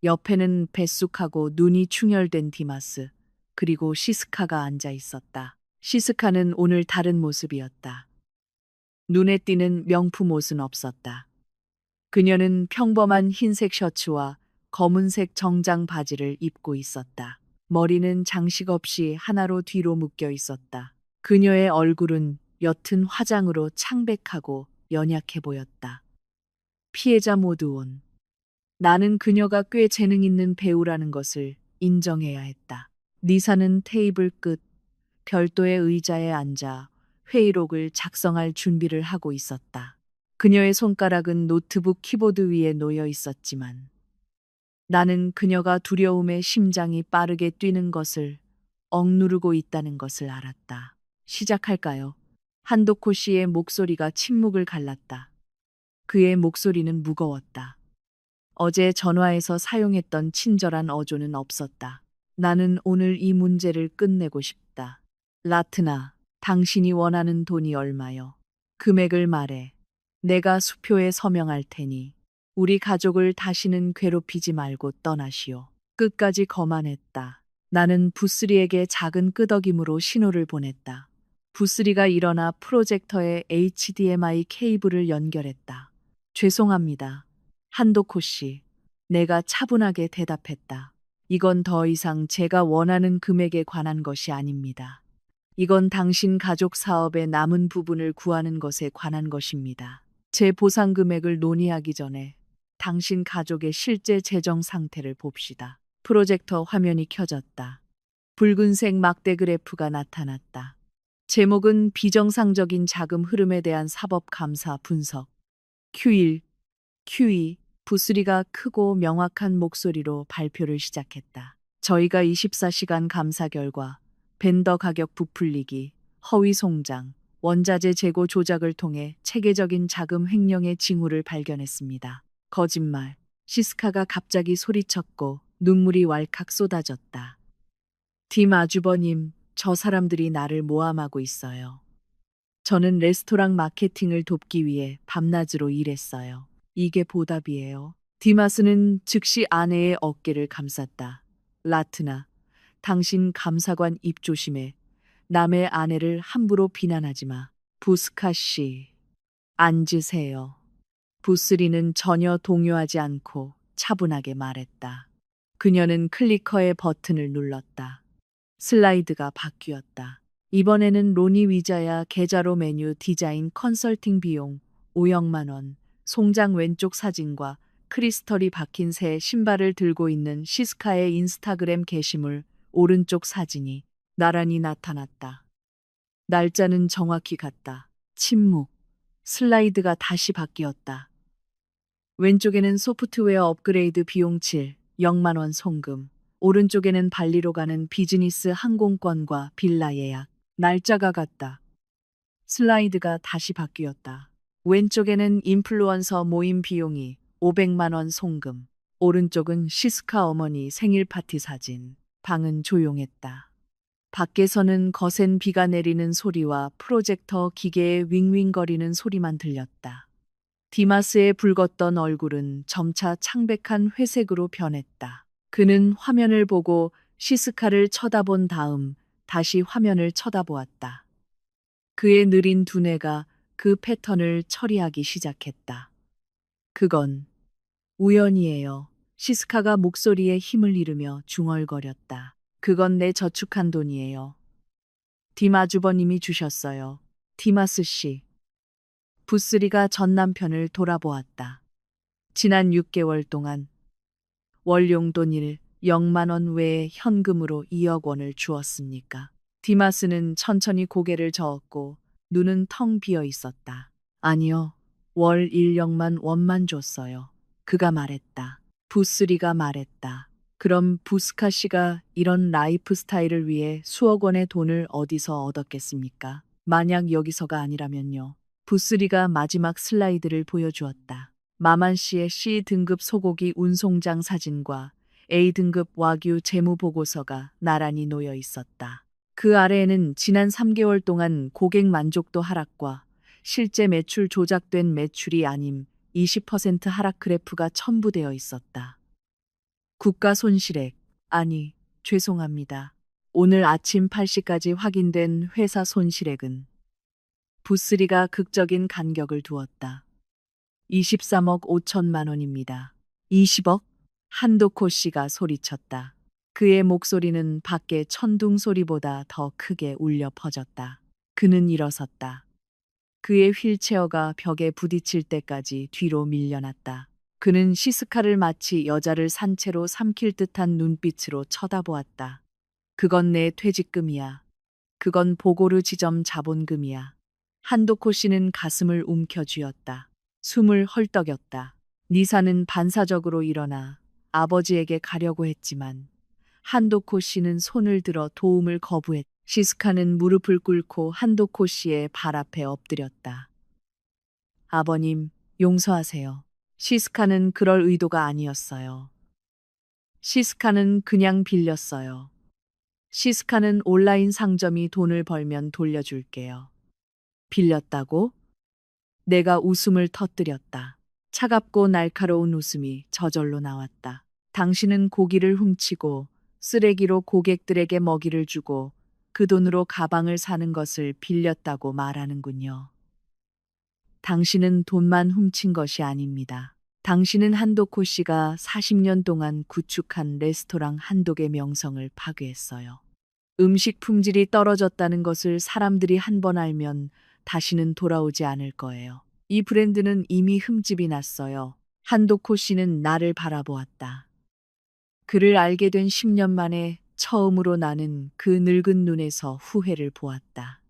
옆에는 뱃쑥하고 눈이 충혈된 디마스, 그리고 시스카가 앉아 있었다. 시스카는 오늘 다른 모습이었다. 눈에 띄는 명품 옷은 없었다. 그녀는 평범한 흰색 셔츠와 검은색 정장 바지를 입고 있었다. 머리는 장식 없이 하나로 뒤로 묶여 있었다. 그녀의 얼굴은 옅은 화장으로 창백하고 연약해 보였다. 피해자 모두 온. 나는 그녀가 꽤 재능 있는 배우라는 것을 인정해야 했다. 니사는 테이블 끝 별도의 의자에 앉아 회의록을 작성할 준비를 하고 있었다. 그녀의 손가락은 노트북 키보드 위에 놓여 있었지만 나는 그녀가 두려움에 심장이 빠르게 뛰는 것을 억누르고 있다는 것을 알았다. 시작할까요? 한도코 씨의 목소리가 침묵을 갈랐다. 그의 목소리는 무거웠다. 어제 전화에서 사용했던 친절한 어조는 없었다. 나는 오늘 이 문제를 끝내고 싶다. 라트나, 당신이 원하는 돈이 얼마요? 금액을 말해. 내가 수표에 서명할 테니 우리 가족을 다시는 괴롭히지 말고 떠나시오. 끝까지 거만했다. 나는 부스리에게 작은 끄덕임으로 신호를 보냈다. 부스리가 일어나 프로젝터에 HDMI 케이블을 연결했다. 죄송합니다. 한도코 씨, 내가 차분하게 대답했다. 이건 더 이상 제가 원하는 금액에 관한 것이 아닙니다. 이건 당신 가족 사업의 남은 부분을 구하는 것에 관한 것입니다. 제 보상 금액을 논의하기 전에 당신 가족의 실제 재정 상태를 봅시다. 프로젝터 화면이 켜졌다. 붉은색 막대 그래프가 나타났다. 제목은 비정상적인 자금 흐름에 대한 사법 감사 분석. Q1, Q2, 부스리가 크고 명확한 목소리로 발표를 시작했다. 저희가 24시간 감사 결과 벤더 가격 부풀리기, 허위 송장, 원자재 재고 조작을 통해 체계적인 자금 횡령의 징후를 발견했습니다. 거짓말. 시스카가 갑자기 소리쳤고 눈물이 왈칵 쏟아졌다. 디 마주버님, 저 사람들이 나를 모함하고 있어요. 저는 레스토랑 마케팅을 돕기 위해 밤낮으로 일했어요. 이게 보답이에요. 디마스는 즉시 아내의 어깨를 감쌌다. 라트나, 당신 감사관 입 조심해. 남의 아내를 함부로 비난하지 마. 부스카 씨, 앉으세요. 부스리는 전혀 동요하지 않고 차분하게 말했다. 그녀는 클리커의 버튼을 눌렀다. 슬라이드가 바뀌었다. 이번에는 로니 위자야 계좌로 메뉴 디자인 컨설팅 비용 5억만 원, 송장 왼쪽 사진과 크리스털이 박힌 새 신발을 들고 있는 시스카의 인스타그램 게시물 오른쪽 사진이 나란히 나타났다. 날짜는 정확히 같다. 침묵. 슬라이드가 다시 바뀌었다. 왼쪽에는 소프트웨어 업그레이드 비용 7억만 원 송금. 오른쪽에는 발리로 가는 비즈니스 항공권과 빌라 예약. 날짜가 같다. 슬라이드가 다시 바뀌었다. 왼쪽에는 인플루언서 모임 비용이 500만 원 송금. 오른쪽은 시스카 어머니 생일 파티 사진. 방은 조용했다. 밖에서는 거센 비가 내리는 소리와 프로젝터 기계의 윙윙거리는 소리만 들렸다. 디마스의 붉었던 얼굴은 점차 창백한 회색으로 변했다. 그는 화면을 보고 시스카를 쳐다본 다음 다시 화면을 쳐다보았다. 그의 느린 두뇌가 그 패턴을 처리하기 시작했다. 그건 우연이에요. 시스카가 목소리에 힘을 잃으며 중얼거렸다. 그건 내 저축한 돈이에요. 디마주버님이 주셨어요. 디마스 씨. 부스리가 전 남편을 돌아보았다. 지난 6개월 동안 월용돈 1억만 원 외에 현금으로 2억 원을 주었습니까? 디마스는 천천히 고개를 저었고 눈은 텅 비어 있었다. 아니요. 월 1억만 원만 줬어요. 그가 말했다. 부스리가 말했다. 그럼 부스카 씨가 이런 라이프 스타일을 위해 수억 원의 돈을 어디서 얻었겠습니까? 만약 여기서가 아니라면요. 부스리가 마지막 슬라이드를 보여주었다. 마만 씨의 C등급 소고기 운송장 사진과 A등급 와규 재무 보고서가 나란히 놓여 있었다. 그 아래에는 지난 3개월 동안 고객 만족도 하락과 실제 매출 조작된 매출이 아님 20% 하락 그래프가 첨부되어 있었다. 국가 손실액, 아니, 죄송합니다. 오늘 아침 8시까지 확인된 회사 손실액은 부스리가 극적인 간격을 두었다. 23억 5천만 원입니다. 20억? 한도코 씨가 소리쳤다. 그의 목소리는 밖의 천둥 소리보다 더 크게 울려 퍼졌다. 그는 일어섰다. 그의 휠체어가 벽에 부딪힐 때까지 뒤로 밀려났다. 그는 시스카를 마치 여자를 산채로 삼킬 듯한 눈빛으로 쳐다보았다. 그건 내 퇴직금이야. 그건 보고르 지점 자본금이야. 한도코 씨는 가슴을 움켜쥐었다. 숨을 헐떡였다. 니사는 반사적으로 일어나 아버지에게 가려고 했지만 한도코 씨는 손을 들어 도움을 거부했다. 시스카는 무릎을 꿇고 한도코 씨의 발 앞에 엎드렸다. 아버님, 용서하세요. 시스카는 그럴 의도가 아니었어요. 시스카는 그냥 빌렸어요. 시스카는 온라인 상점이 돈을 벌면 돌려줄게요. 빌렸다고? 내가 웃음을 터뜨렸다. 차갑고 날카로운 웃음이 저절로 나왔다. 당신은 고기를 훔치고 쓰레기로 고객들에게 먹이를 주고 그 돈으로 가방을 사는 것을 빌렸다고 말하는군요. 당신은 돈만 훔친 것이 아닙니다. 당신은 한도코 씨가 40년 동안 구축한 레스토랑 한독의 명성을 파괴했어요. 음식 품질이 떨어졌다는 것을 사람들이 한 번 알면 다시는 돌아오지 않을 거예요. 이 브랜드는 이미 흠집이 났어요. 한도코 씨는 나를 바라보았다. 그를 알게 된 10년 만에 처음으로 나는 그 늙은 눈에서 후회를 보았다.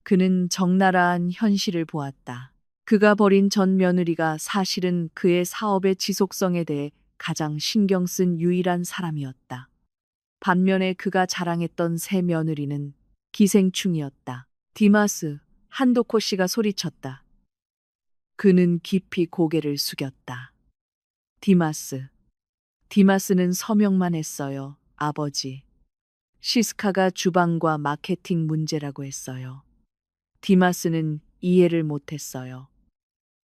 그는 적나라한 현실을 보았다. 그가 버린 전 며느리가 사실은 그의 사업의 지속성에 대해 가장 신경 쓴 유일한 사람이었다. 반면에 그가 자랑했던 새 며느리는 기생충이었다. 디마스, 한도코 씨가 소리쳤다. 그는 깊이 고개를 숙였다. 디마스. 디마스는 서명만 했어요, 아버지. 시스카가 주방과 마케팅 문제라고 했어요. 디마스는 이해를 못했어요.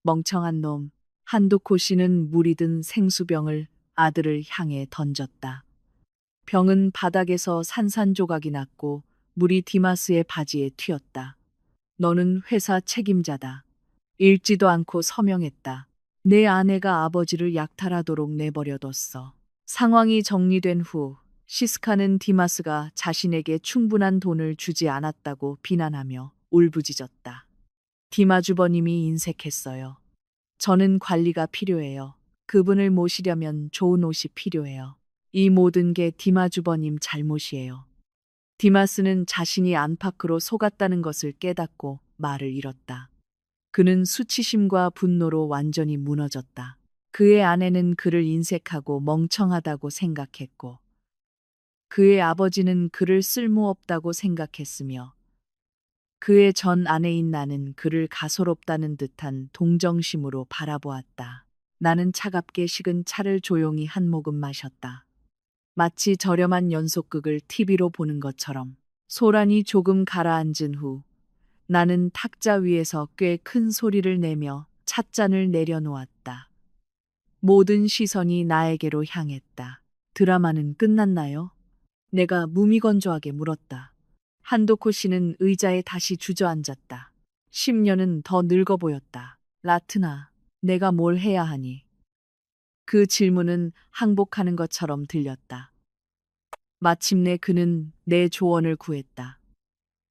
멍청한 놈. 한도코 씨는 물이 든 생수병을 아들을 향해 던졌다. 병은 바닥에서 산산조각이 났고 물이 디마스의 바지에 튀었다. 너는 회사 책임자다. 읽지도 않고 서명했다. 내 아내가 아버지를 약탈하도록 내버려뒀어. 상황이 정리된 후 시스카는 디마스가 자신에게 충분한 돈을 주지 않았다고 비난하며 울부짖었다. 디마 주버님이 인색했어요. 저는 관리가 필요해요. 그분을 모시려면 좋은 옷이 필요해요. 이 모든 게 디마 주버님 잘못이에요. 디마스는 자신이 안팎으로 속았다는 것을 깨닫고 말을 잃었다. 그는 수치심과 분노로 완전히 무너졌다. 그의 아내는 그를 인색하고 멍청하다고 생각했고, 그의 아버지는 그를 쓸모없다고 생각했으며, 그의 전 아내인 나는 그를 가소롭다는 듯한 동정심으로 바라보았다. 나는 차갑게 식은 차를 조용히 한 모금 마셨다. 마치 저렴한 연속극을 TV로 보는 것처럼. 소란이 조금 가라앉은 후 나는 탁자 위에서 꽤 큰 소리를 내며 찻잔을 내려놓았다. 모든 시선이 나에게로 향했다. 드라마는 끝났나요? 내가 무미건조하게 물었다. 한도코 씨는 의자에 다시 주저앉았다. 10년은 더 늙어 보였다. 라트나, 내가 뭘 해야 하니? 그 질문은 항복하는 것처럼 들렸다. 마침내 그는 내 조언을 구했다.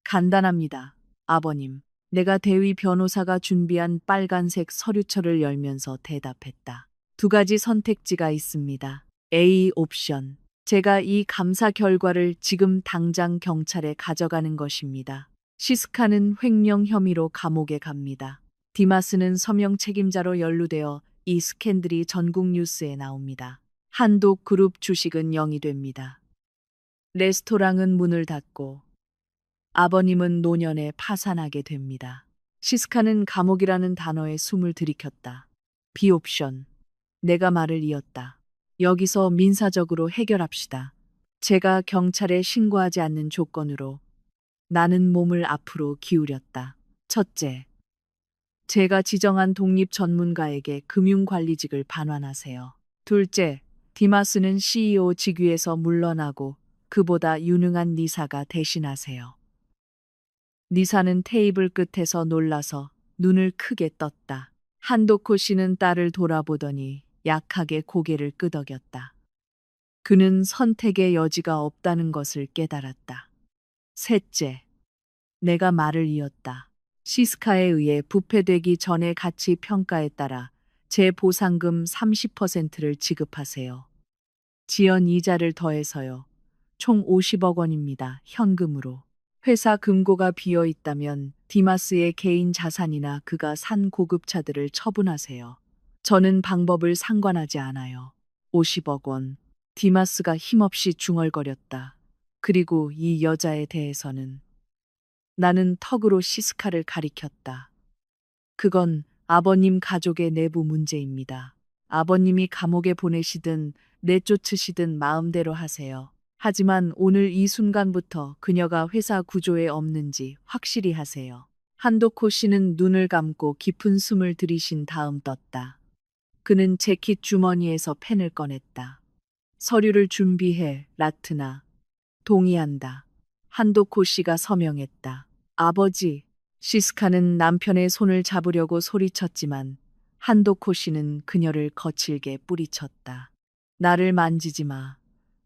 간단합니다, 아버님. 내가 대위 변호사가 준비한 빨간색 서류처를 열면서 대답했다. 두 가지 선택지가 있습니다. A 옵션. 제가 이 감사 결과를 지금 당장 경찰에 가져가는 것입니다. 시스카는 횡령 혐의로 감옥에 갑니다. 디마스는 서명 책임자로 연루되어 이 스캔들이 전국 뉴스에 나옵니다. 한독 그룹 주식은 0이 됩니다. 레스토랑은 문을 닫고 아버님은 노년에 파산하게 됩니다. 시스카는 감옥이라는 단어에 숨을 들이켰다. 비옵션. 내가 말을 이었다. 여기서 민사적으로 해결합시다. 제가 경찰에 신고하지 않는 조건으로. 나는 몸을 앞으로 기울였다. 첫째, 제가 지정한 독립 전문가에게 금융관리직을 반환하세요. 둘째, 디마스는 CEO 직위에서 물러나고 그보다 유능한 니사가 대신하세요. 니사는 테이블 끝에서 놀라서 눈을 크게 떴다. 한도코 씨는 딸을 돌아보더니 약하게 고개를 끄덕였다. 그는 선택의 여지가 없다는 것을 깨달았다. 셋째, 내가 말을 이었다. 시스카에 의해 부패되기 전의 가치 평가에 따라 제 보상금 30%를 지급하세요. 지연 이자를 더해서요. 총 50억 원입니다. 현금으로. 회사 금고가 비어 있다면 디마스의 개인 자산이나 그가 산 고급차들을 처분하세요. 저는 방법을 상관하지 않아요. 50억 원. 디마스가 힘없이 중얼거렸다. 그리고 이 여자에 대해서는 나는 턱으로 시스카를 가리켰다. 그건 아버님 가족의 내부 문제입니다. 아버님이 감옥에 보내시든 내쫓으시든 마음대로 하세요. 하지만 오늘 이 순간부터 그녀가 회사 구조에 없는지 확실히 하세요. 한도코 씨는 눈을 감고 깊은 숨을 들이신 다음 떴다. 그는 재킷 주머니에서 펜을 꺼냈다. 서류를 준비해, 라트나. 동의한다. 한도코 씨가 서명했다. 아버지, 시스카는 남편의 손을 잡으려고 소리쳤지만 한도코 씨는 그녀를 거칠게 뿌리쳤다. 나를 만지지 마.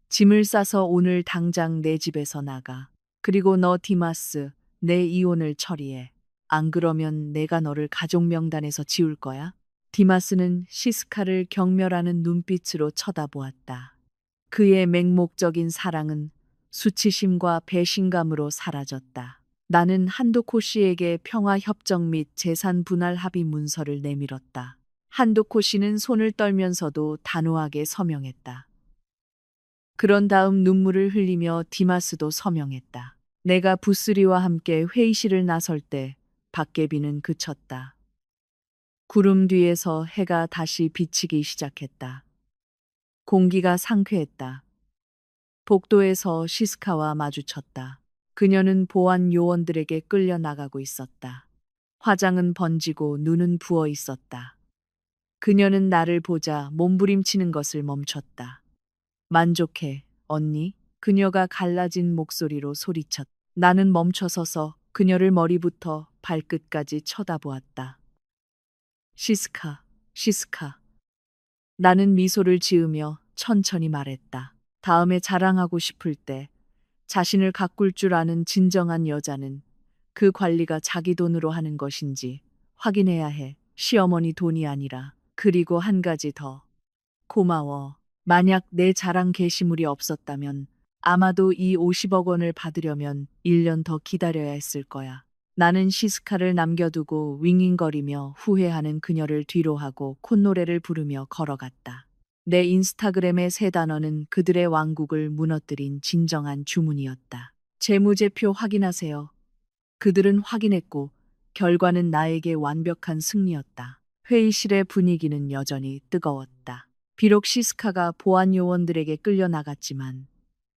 짐을 싸서 오늘 당장 내 집에서 나가. 그리고 너 디마스, 내 이혼을 처리해. 안 그러면 내가 너를 가족 명단에서 지울 거야. 디마스는 시스카를 경멸하는 눈빛으로 쳐다보았다. 그의 맹목적인 사랑은 수치심과 배신감으로 사라졌다. 나는 한도코 씨에게 평화협정 및 재산 분할 합의 문서를 내밀었다. 한도코 씨는 손을 떨면서도 단호하게 서명했다. 그런 다음 눈물을 흘리며 디마스도 서명했다. 내가 부스리와 함께 회의실을 나설 때 밖의 비는 그쳤다. 구름 뒤에서 해가 다시 비치기 시작했다. 공기가 상쾌했다. 복도에서 시스카와 마주쳤다. 그녀는 보안 요원들에게 끌려 나가고 있었다. 화장은 번지고 눈은 부어 있었다. 그녀는 나를 보자 몸부림치는 것을 멈췄다. 만족해, 언니? 그녀가 갈라진 목소리로 소리쳤다. 나는 멈춰서서 그녀를 머리부터 발끝까지 쳐다보았다. 시스카, 시스카. 나는 미소를 지으며 천천히 말했다. 다음에 자랑하고 싶을 때 자신을 가꿀 줄 아는 진정한 여자는 그 관리가 자기 돈으로 하는 것인지 확인해야 해. 시어머니 돈이 아니라. 그리고 한 가지 더. 고마워. 만약 내 자랑 게시물이 없었다면 아마도 이 50억 원을 받으려면 1년 더 기다려야 했을 거야. 나는 시스카를 남겨두고 윙윙거리며 후회하는 그녀를 뒤로하고 콧노래를 부르며 걸어갔다. 내 인스타그램의 세 단어는 그들의 왕국을 무너뜨린 진정한 주문이었다. 재무제표 확인하세요. 그들은 확인했고 결과는 나에게 완벽한 승리였다. 회의실의 분위기는 여전히 뜨거웠다. 비록 시스카가 보안 요원들에게 끌려나갔지만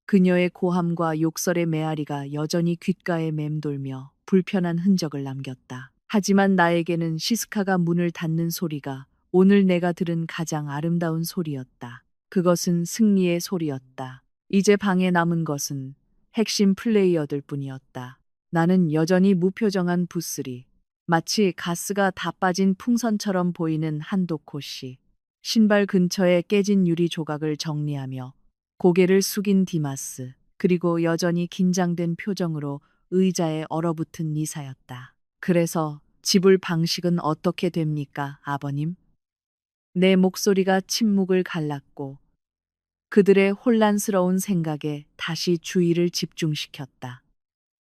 그녀의 고함과 욕설의 메아리가 여전히 귓가에 맴돌며 불편한 흔적을 남겼다. 하지만 나에게는 시스카가 문을 닫는 소리가 오늘 내가 들은 가장 아름다운 소리였다. 그것은 승리의 소리였다. 이제 방에 남은 것은 핵심 플레이어들 뿐이었다. 나는 여전히 무표정한 부스리, 마치 가스가 다 빠진 풍선처럼 보이는 한도코 씨. 신발 근처에 깨진 유리 조각을 정리하며 고개를 숙인 디마스, 그리고 여전히 긴장된 표정으로 의자에 얼어붙은 니사였다. 그래서 지불 방식은 어떻게 됩니까, 아버님? 내 목소리가 침묵을 갈랐고 그들의 혼란스러운 생각에 다시 주의를 집중시켰다.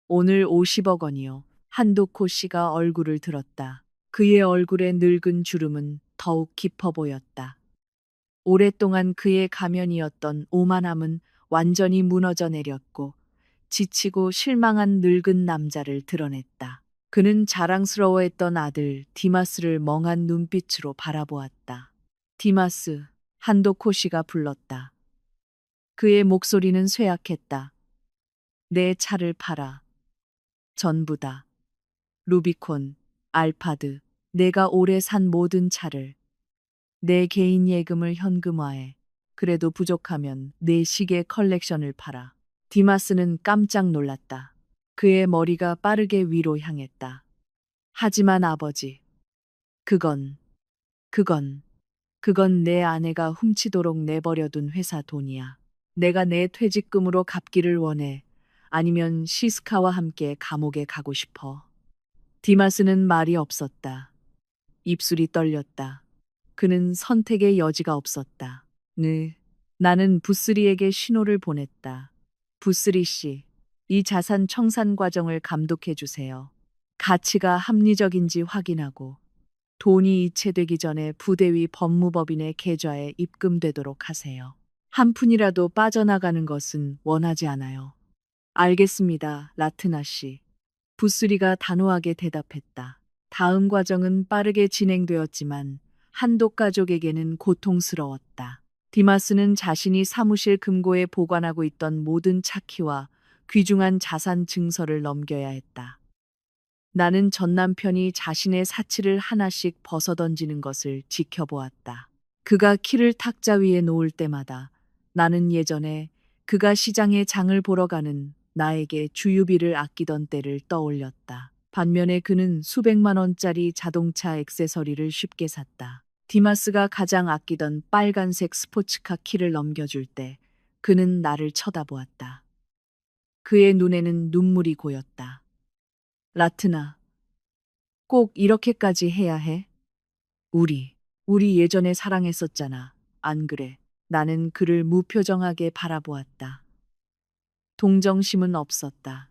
오늘 50억 원이요. 한도코 씨가 얼굴을 들었다. 그의 얼굴의 늙은 주름은 더욱 깊어 보였다. 오랫동안 그의 가면이었던 오만함은 완전히 무너져 내렸고 지치고 실망한 늙은 남자를 드러냈다. 그는 자랑스러워했던 아들 디마스를 멍한 눈빛으로 바라보았다. 디마스, 한도코 씨가 불렀다. 그의 목소리는 쇠약했다. 내 차를 팔아. 전부 다. 루비콘, 알파드, 내가 오래 산 모든 차를. 내 개인 예금을 현금화해. 그래도 부족하면 내 시계 컬렉션을 팔아. 디마스는 깜짝 놀랐다. 그의 머리가 빠르게 위로 향했다. 하지만 아버지, 그건, 그건, 그건 내 아내가 훔치도록 내버려둔 회사 돈이야. 내가 내 퇴직금으로 갚기를 원해. 아니면 시스카와 함께 감옥에 가고 싶어. 디마스는 말이 없었다. 입술이 떨렸다. 그는 선택의 여지가 없었다. 네. 나는 부스리에게 신호를 보냈다. 부스리 씨, 이 자산 청산 과정을 감독해 주세요. 가치가 합리적인지 확인하고 돈이 이체되기 전에 부대 위 법무법인의 계좌에 입금되도록 하세요. 한 푼이라도 빠져나가는 것은 원하지 않아요. 알겠습니다, 라트나 씨. 부스리가 단호하게 대답했다. 다음 과정은 빠르게 진행되었지만 한독 가족에게는 고통스러웠다. 디마스는 자신이 사무실 금고에 보관하고 있던 모든 차키와 귀중한 자산 증서를 넘겨야 했다. 나는 전 남편이 자신의 사치를 하나씩 벗어던지는 것을 지켜보았다. 그가 키를 탁자 위에 놓을 때마다 나는 예전에 그가 시장에 장을 보러 가는 나에게 주유비를 아끼던 때를 떠올렸다. 반면에 그는 수백만 원짜리 자동차 액세서리를 쉽게 샀다. 디마스가 가장 아끼던 빨간색 스포츠카 키를 넘겨줄 때 그는 나를 쳐다보았다. 그의 눈에는 눈물이 고였다. 라트나, 꼭 이렇게까지 해야 해? 우리 예전에 사랑했었잖아. 안 그래? 나는 그를 무표정하게 바라보았다. 동정심은 없었다.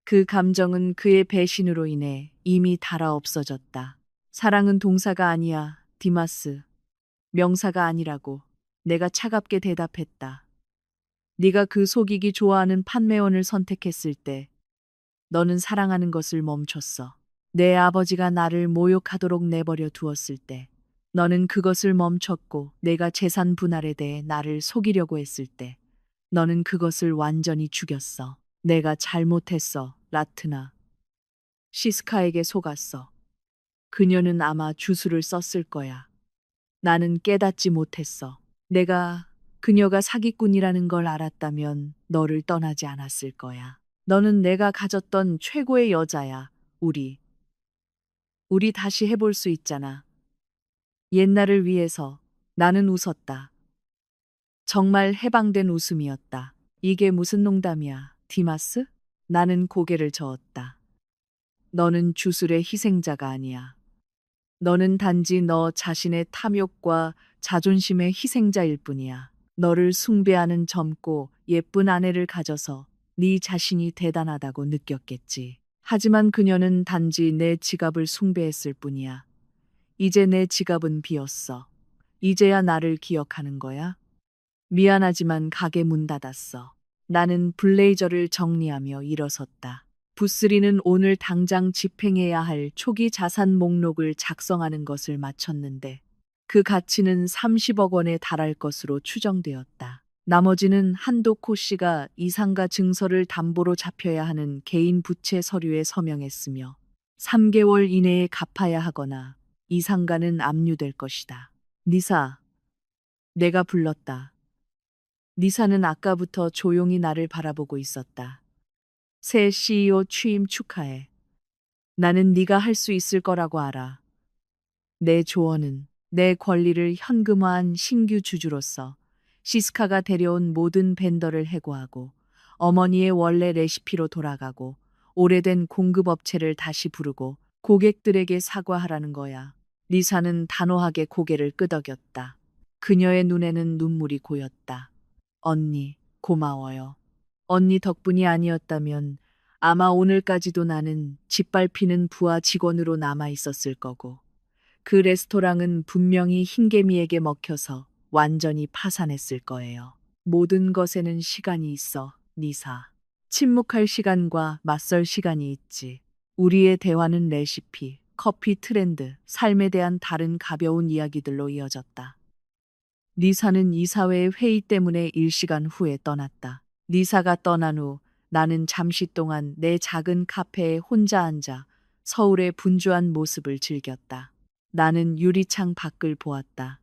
그 감정은 그의 배신으로 인해 이미 닳아 없어졌다. 사랑은 동사가 아니야, 디마스. 명사가 아니라고. 내가 차갑게 대답했다. 네가 그 속이기 좋아하는 판매원을 선택했을 때 너는 사랑하는 것을 멈췄어. 내 아버지가 나를 모욕하도록 내버려 두었을 때 너는 그것을 멈췄고 내가 재산 분할에 대해 나를 속이려고 했을 때 너는 그것을 완전히 죽였어. 내가 잘못했어, 라트나. 시스카에게 속았어. 그녀는 아마 주술을 썼을 거야. 나는 깨닫지 못했어. 내가 그녀가 사기꾼이라는 걸 알았다면 너를 떠나지 않았을 거야. 너는 내가 가졌던 최고의 여자야. 우리 다시 해볼 수 있잖아. 옛날을 위해서. 나는 웃었다. 정말 해방된 웃음이었다. 이게 무슨 농담이야, 디마스? 나는 고개를 저었다. 너는 주술의 희생자가 아니야. 너는 단지 너 자신의 탐욕과 자존심의 희생자일 뿐이야. 너를 숭배하는 젊고 예쁜 아내를 가져서 네 자신이 대단하다고 느꼈겠지. 하지만 그녀는 단지 내 지갑을 숭배했을 뿐이야. 이제 내 지갑은 비었어. 이제야 나를 기억하는 거야? 미안하지만 가게 문 닫았어. 나는 블레이저를 정리하며 일어섰다. 부스리는 오늘 당장 집행해야 할 초기 자산 목록을 작성하는 것을 마쳤는데 그 가치는 30억 원에 달할 것으로 추정되었다. 나머지는 한도코 씨가 이상가 증서를 담보로 잡혀야 하는 개인 부채 서류에 서명했으며 3개월 이내에 갚아야 하거나 이상가는 압류될 것이다. 니사, 내가 불렀다. 니사는 아까부터 조용히 나를 바라보고 있었다. 새 CEO 취임 축하해. 나는 네가 할 수 있을 거라고 알아. 내 조언은 내 권리를 현금화한 신규 주주로서 시스카가 데려온 모든 벤더를 해고하고 어머니의 원래 레시피로 돌아가고 오래된 공급업체를 다시 부르고 고객들에게 사과하라는 거야. 리사는 단호하게 고개를 끄덕였다. 그녀의 눈에는 눈물이 고였다. 언니, 고마워요. 언니 덕분이 아니었다면 아마 오늘까지도 나는 짓밟히는 부하 직원으로 남아 있었을 거고, 그 레스토랑은 분명히 흰개미에게 먹혀서 완전히 파산했을 거예요. 모든 것에는 시간이 있어, 니사. 침묵할 시간과 맞설 시간이 있지. 우리의 대화는 레시피, 커피 트렌드, 삶에 대한 다른 가벼운 이야기들로 이어졌다. 리사는 이사회의 회의 때문에 일시간 후에 떠났다. 리사가 떠난 후 나는 잠시 동안 내 작은 카페에 혼자 앉아 서울의 분주한 모습을 즐겼다. 나는 유리창 밖을 보았다.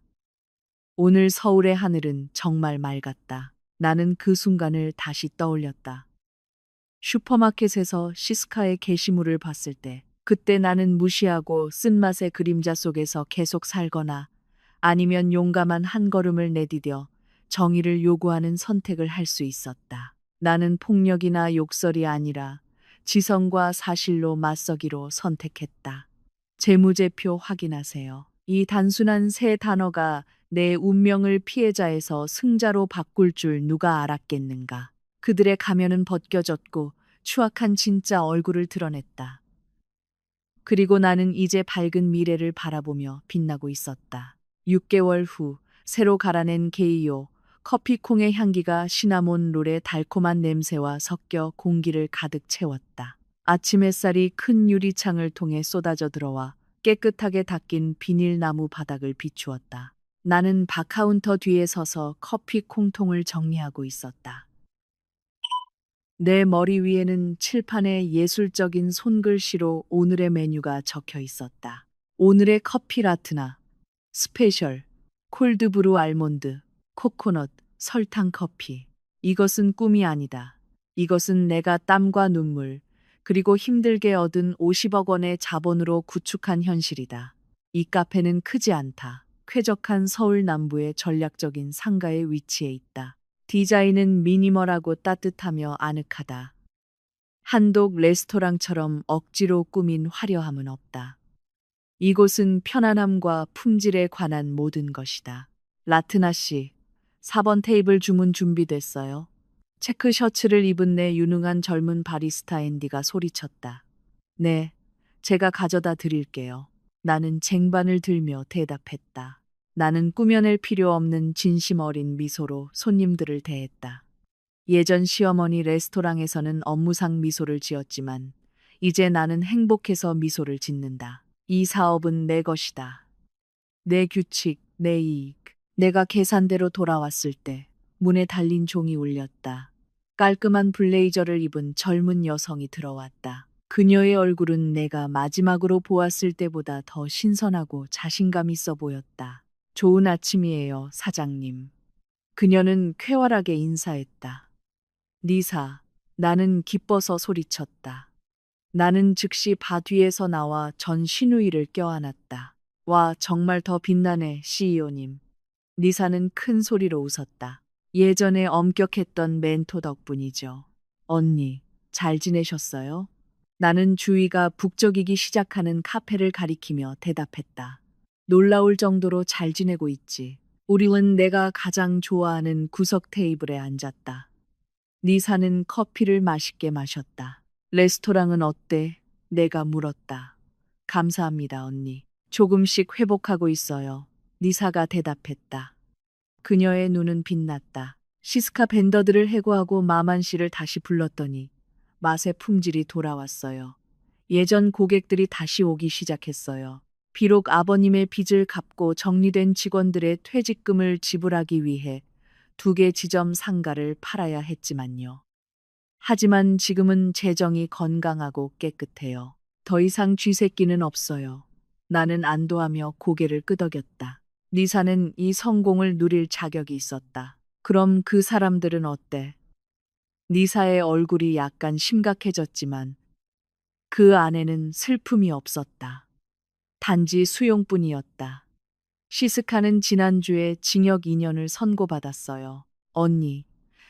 오늘 서울의 하늘은 정말 맑았다. 나는 그 순간을 다시 떠올렸다. 슈퍼마켓에서 시스카의 게시물을 봤을 때, 그때 나는 무시하고 쓴맛의 그림자 속에서 계속 살거나 아니면 용감한 한 걸음을 내디뎌 정의를 요구하는 선택을 할 수 있었다. 나는 폭력이나 욕설이 아니라 지성과 사실로 맞서기로 선택했다. 재무제표 확인하세요. 이 단순한 세 단어가 내 운명을 피해자에서 승자로 바꿀 줄 누가 알았겠는가. 그들의 가면은 벗겨졌고 추악한 진짜 얼굴을 드러냈다. 그리고 나는 이제 밝은 미래를 바라보며 빛나고 있었다. 6개월 후 새로 갈아낸 게이오 커피콩의 향기가 시나몬 롤의 달콤한 냄새와 섞여 공기를 가득 채웠다. 아침 햇살이 큰 유리창을 통해 쏟아져 들어와 깨끗하게 닦인 비닐나무 바닥을 비추었다. 나는 바카운터 뒤에 서서 커피 콩통을 정리하고 있었다. 내 머리 위에는 칠판에 예술적인 손글씨로 오늘의 메뉴가 적혀 있었다. 오늘의 커피 라트나 스페셜, 콜드브루 알몬드, 코코넛, 설탕 커피. 이것은 꿈이 아니다. 이것은 내가 땀과 눈물, 그리고 힘들게 얻은 50억 원의 자본으로 구축한 현실이다. 이 카페는 크지 않다. 쾌적한 서울 남부의 전략적인 상가에 위치해 있다. 디자인은 미니멀하고 따뜻하며 아늑하다. 한독 레스토랑처럼 억지로 꾸민 화려함은 없다. 이곳은 편안함과 품질에 관한 모든 것이다. 라트나 씨, 4번 테이블 주문 준비됐어요. 체크 셔츠를 입은 내 유능한 젊은 바리스타 앤디가 소리쳤다. 네, 제가 가져다 드릴게요. 나는 쟁반을 들며 대답했다. 나는 꾸며낼 필요 없는 진심 어린 미소로 손님들을 대했다. 예전 시어머니 레스토랑에서는 업무상 미소를 지었지만 이제 나는 행복해서 미소를 짓는다. 이 사업은 내 것이다. 내 규칙, 내 이익. 내가 계산대로 돌아왔을 때 문에 달린 종이 울렸다. 깔끔한 블레이저를 입은 젊은 여성이 들어왔다. 그녀의 얼굴은 내가 마지막으로 보았을 때보다 더 신선하고 자신감 있어 보였다. 좋은 아침이에요, 사장님. 그녀는 쾌활하게 인사했다. 니사, 나는 기뻐서 소리쳤다. 나는 즉시 바 뒤에서 나와 전 시누이를 껴안았다. 와, 정말 더 빛나네, CEO님. 니사는 큰 소리로 웃었다. 예전에 엄격했던 멘토 덕분이죠. 언니, 잘 지내셨어요? 나는 주위가 북적이기 시작하는 카페를 가리키며 대답했다. 놀라울 정도로 잘 지내고 있지. 우리는 내가 가장 좋아하는 구석 테이블에 앉았다. 니사는 커피를 맛있게 마셨다. 레스토랑은 어때? 내가 물었다. 감사합니다, 언니. 조금씩 회복하고 있어요. 니사가 대답했다. 그녀의 눈은 빛났다. 시스카 밴더들을 해고하고 마만 씨를 다시 불렀더니 맛의 품질이 돌아왔어요. 예전 고객들이 다시 오기 시작했어요. 비록 아버님의 빚을 갚고 정리된 직원들의 퇴직금을 지불하기 위해 2개 지점 상가를 팔아야 했지만요. 하지만 지금은 재정이 건강하고 깨끗해요. 더 이상 쥐새끼는 없어요. 나는 안도하며 고개를 끄덕였다. 니사는 이 성공을 누릴 자격이 있었다. 그럼 그 사람들은 어때? 니사의 얼굴이 약간 심각해졌지만 그 안에는 슬픔이 없었다. 단지 수용뿐이었다. 시스카는 지난주에 징역 2년을 선고받았어요. 언니,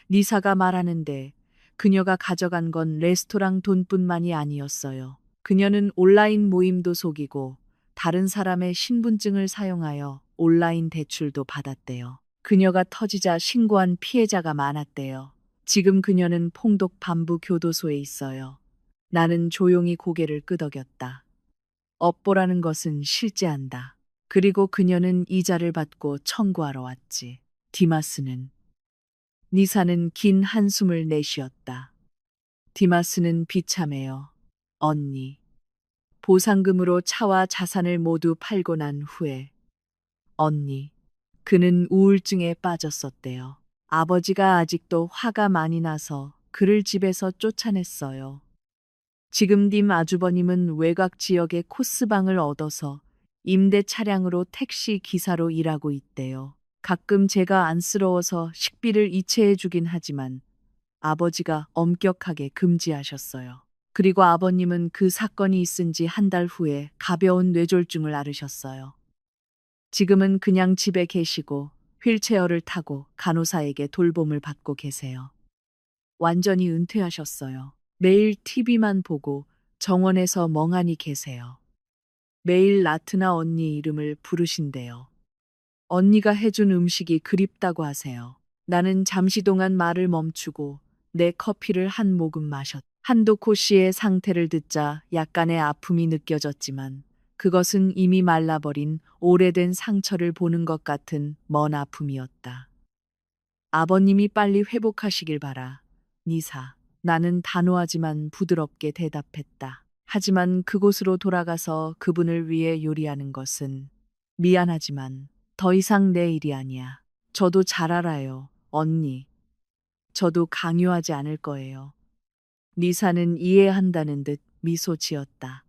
리사가 말하는데 그녀가 가져간 건 레스토랑 돈뿐만이 아니었어요. 그녀는 온라인 모임도 속이고 다른 사람의 신분증을 사용하여 온라인 대출도 받았대요. 그녀가 터지자 신고한 피해자가 많았대요. 지금 그녀는 폭독 반부 교도소에 있어요. 나는 조용히 고개를 끄덕였다. 업보라는 것은 실제한다. 그리고 그녀는 이자를 받고 청구하러 왔지. 디마스는. 니사는 긴 한숨을 내쉬었다. 디마스는 비참해요. 언니. 보상금으로 차와 자산을 모두 팔고 난 후에. 언니. 그는 우울증에 빠졌었대요. 아버지가 아직도 화가 많이 나서 그를 집에서 쫓아냈어요. 지금 님 아주버님은 외곽 지역의 코스방을 얻어서 임대 차량으로 택시 기사로 일하고 있대요. 가끔 제가 안쓰러워서 식비를 이체해 주긴 하지만 아버지가 엄격하게 금지하셨어요. 그리고 아버님은 그 사건이 있은 지 한 달 후에 가벼운 뇌졸중을 앓으셨어요. 지금은 그냥 집에 계시고 휠체어를 타고 간호사에게 돌봄을 받고 계세요. 완전히 은퇴하셨어요. 매일 TV만 보고 정원에서 멍하니 계세요. 매일 나트나 언니 이름을 부르신대요. 언니가 해준 음식이 그립다고 하세요. 나는 잠시 동안 말을 멈추고 내 커피를 한 모금 마셨다. 한도코 씨의 상태를 듣자 약간의 아픔이 느껴졌지만 그것은 이미 말라버린 오래된 상처를 보는 것 같은 먼 아픔이었다. 아버님이 빨리 회복하시길 바라. 니사. 나는 단호하지만 부드럽게 대답했다. 하지만 그곳으로 돌아가서 그분을 위해 요리하는 것은 미안하지만 더 이상 내 일이 아니야. 저도 잘 알아요, 언니. 저도 강요하지 않을 거예요. 리사는 이해한다는 듯 미소 지었다.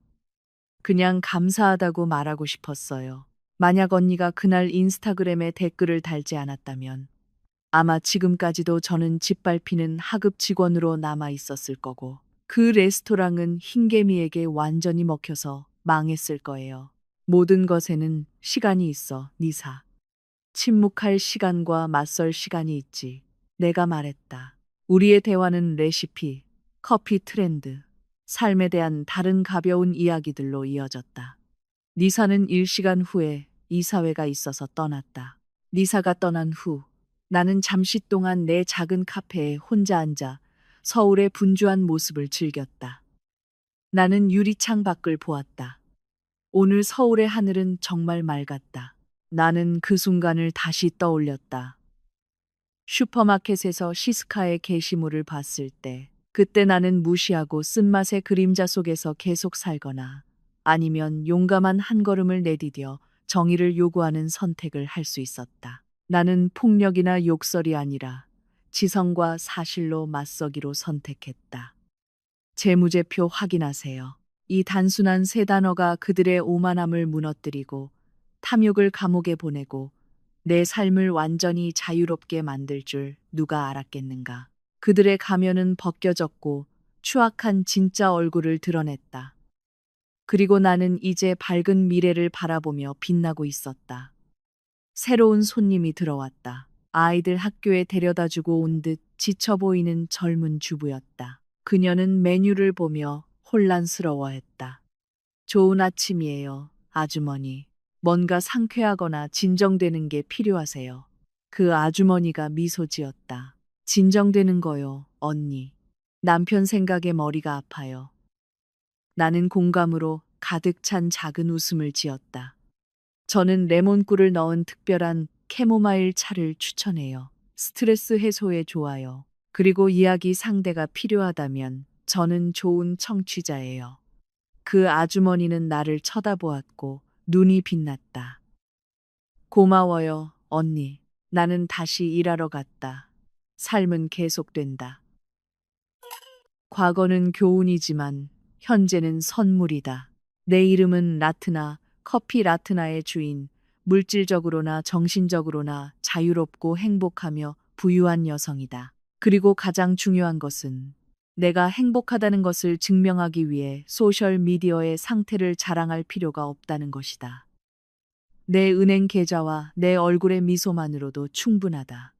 그냥 감사하다고 말하고 싶었어요. 만약 언니가 그날 인스타그램에 댓글을 달지 않았다면 아마 지금까지도 저는 짓밟히는 하급 직원으로 남아 있었을 거고 그 레스토랑은 흰개미에게 완전히 먹혀서 망했을 거예요. 모든 것에는 시간이 있어, 니사. 침묵할 시간과 맞설 시간이 있지. 내가 말했다. 우리의 대화는 레시피, 커피 트렌드, 삶에 대한 다른 가벼운 이야기들로 이어졌다. 니사는 일시간 후에 이사회가 있어서 떠났다. 니사가 떠난 후 나는 잠시 동안 내 작은 카페에 혼자 앉아 서울의 분주한 모습을 즐겼다. 나는 유리창 밖을 보았다. 오늘 서울의 하늘은 정말 맑았다. 나는 그 순간을 다시 떠올렸다. 슈퍼마켓에서 시스카의 게시물을 봤을 때, 그때 나는 무시하고 쓴맛의 그림자 속에서 계속 살거나 아니면 용감한 한 걸음을 내디뎌 정의를 요구하는 선택을 할 수 있었다. 나는 폭력이나 욕설이 아니라 지성과 사실로 맞서기로 선택했다. 재무제표 확인하세요. 이 단순한 세 단어가 그들의 오만함을 무너뜨리고 탐욕을 감옥에 보내고 내 삶을 완전히 자유롭게 만들 줄 누가 알았겠는가. 그들의 가면은 벗겨졌고 추악한 진짜 얼굴을 드러냈다. 그리고 나는 이제 밝은 미래를 바라보며 빛나고 있었다. 새로운 손님이 들어왔다. 아이들 학교에 데려다 주고 온 듯 지쳐 보이는 젊은 주부였다. 그녀는 메뉴를 보며 혼란스러워했다. 좋은 아침이에요, 아주머니. 뭔가 상쾌하거나 진정되는 게 필요하세요. 그 아주머니가 미소 지었다. 진정되는 거요, 언니. 남편 생각에 머리가 아파요. 나는 공감으로 가득 찬 작은 웃음을 지었다. 저는 레몬꿀을 넣은 특별한 캐모마일 차를 추천해요. 스트레스 해소에 좋아요. 그리고 이야기 상대가 필요하다면 저는 좋은 청취자예요. 그 아주머니는 나를 쳐다보았고 눈이 빛났다. 고마워요, 언니. 나는 다시 일하러 갔다. 삶은 계속된다. 과거는 교훈이지만 현재는 선물이다. 내 이름은 라트나, 커피 라트나의 주인, 물질적으로나 정신적으로나 자유롭고 행복하며 부유한 여성이다. 그리고 가장 중요한 것은 내가 행복하다는 것을 증명하기 위해 소셜미디어의 상태를 자랑할 필요가 없다는 것이다. 내 은행 계좌와 내 얼굴의 미소만으로도 충분하다.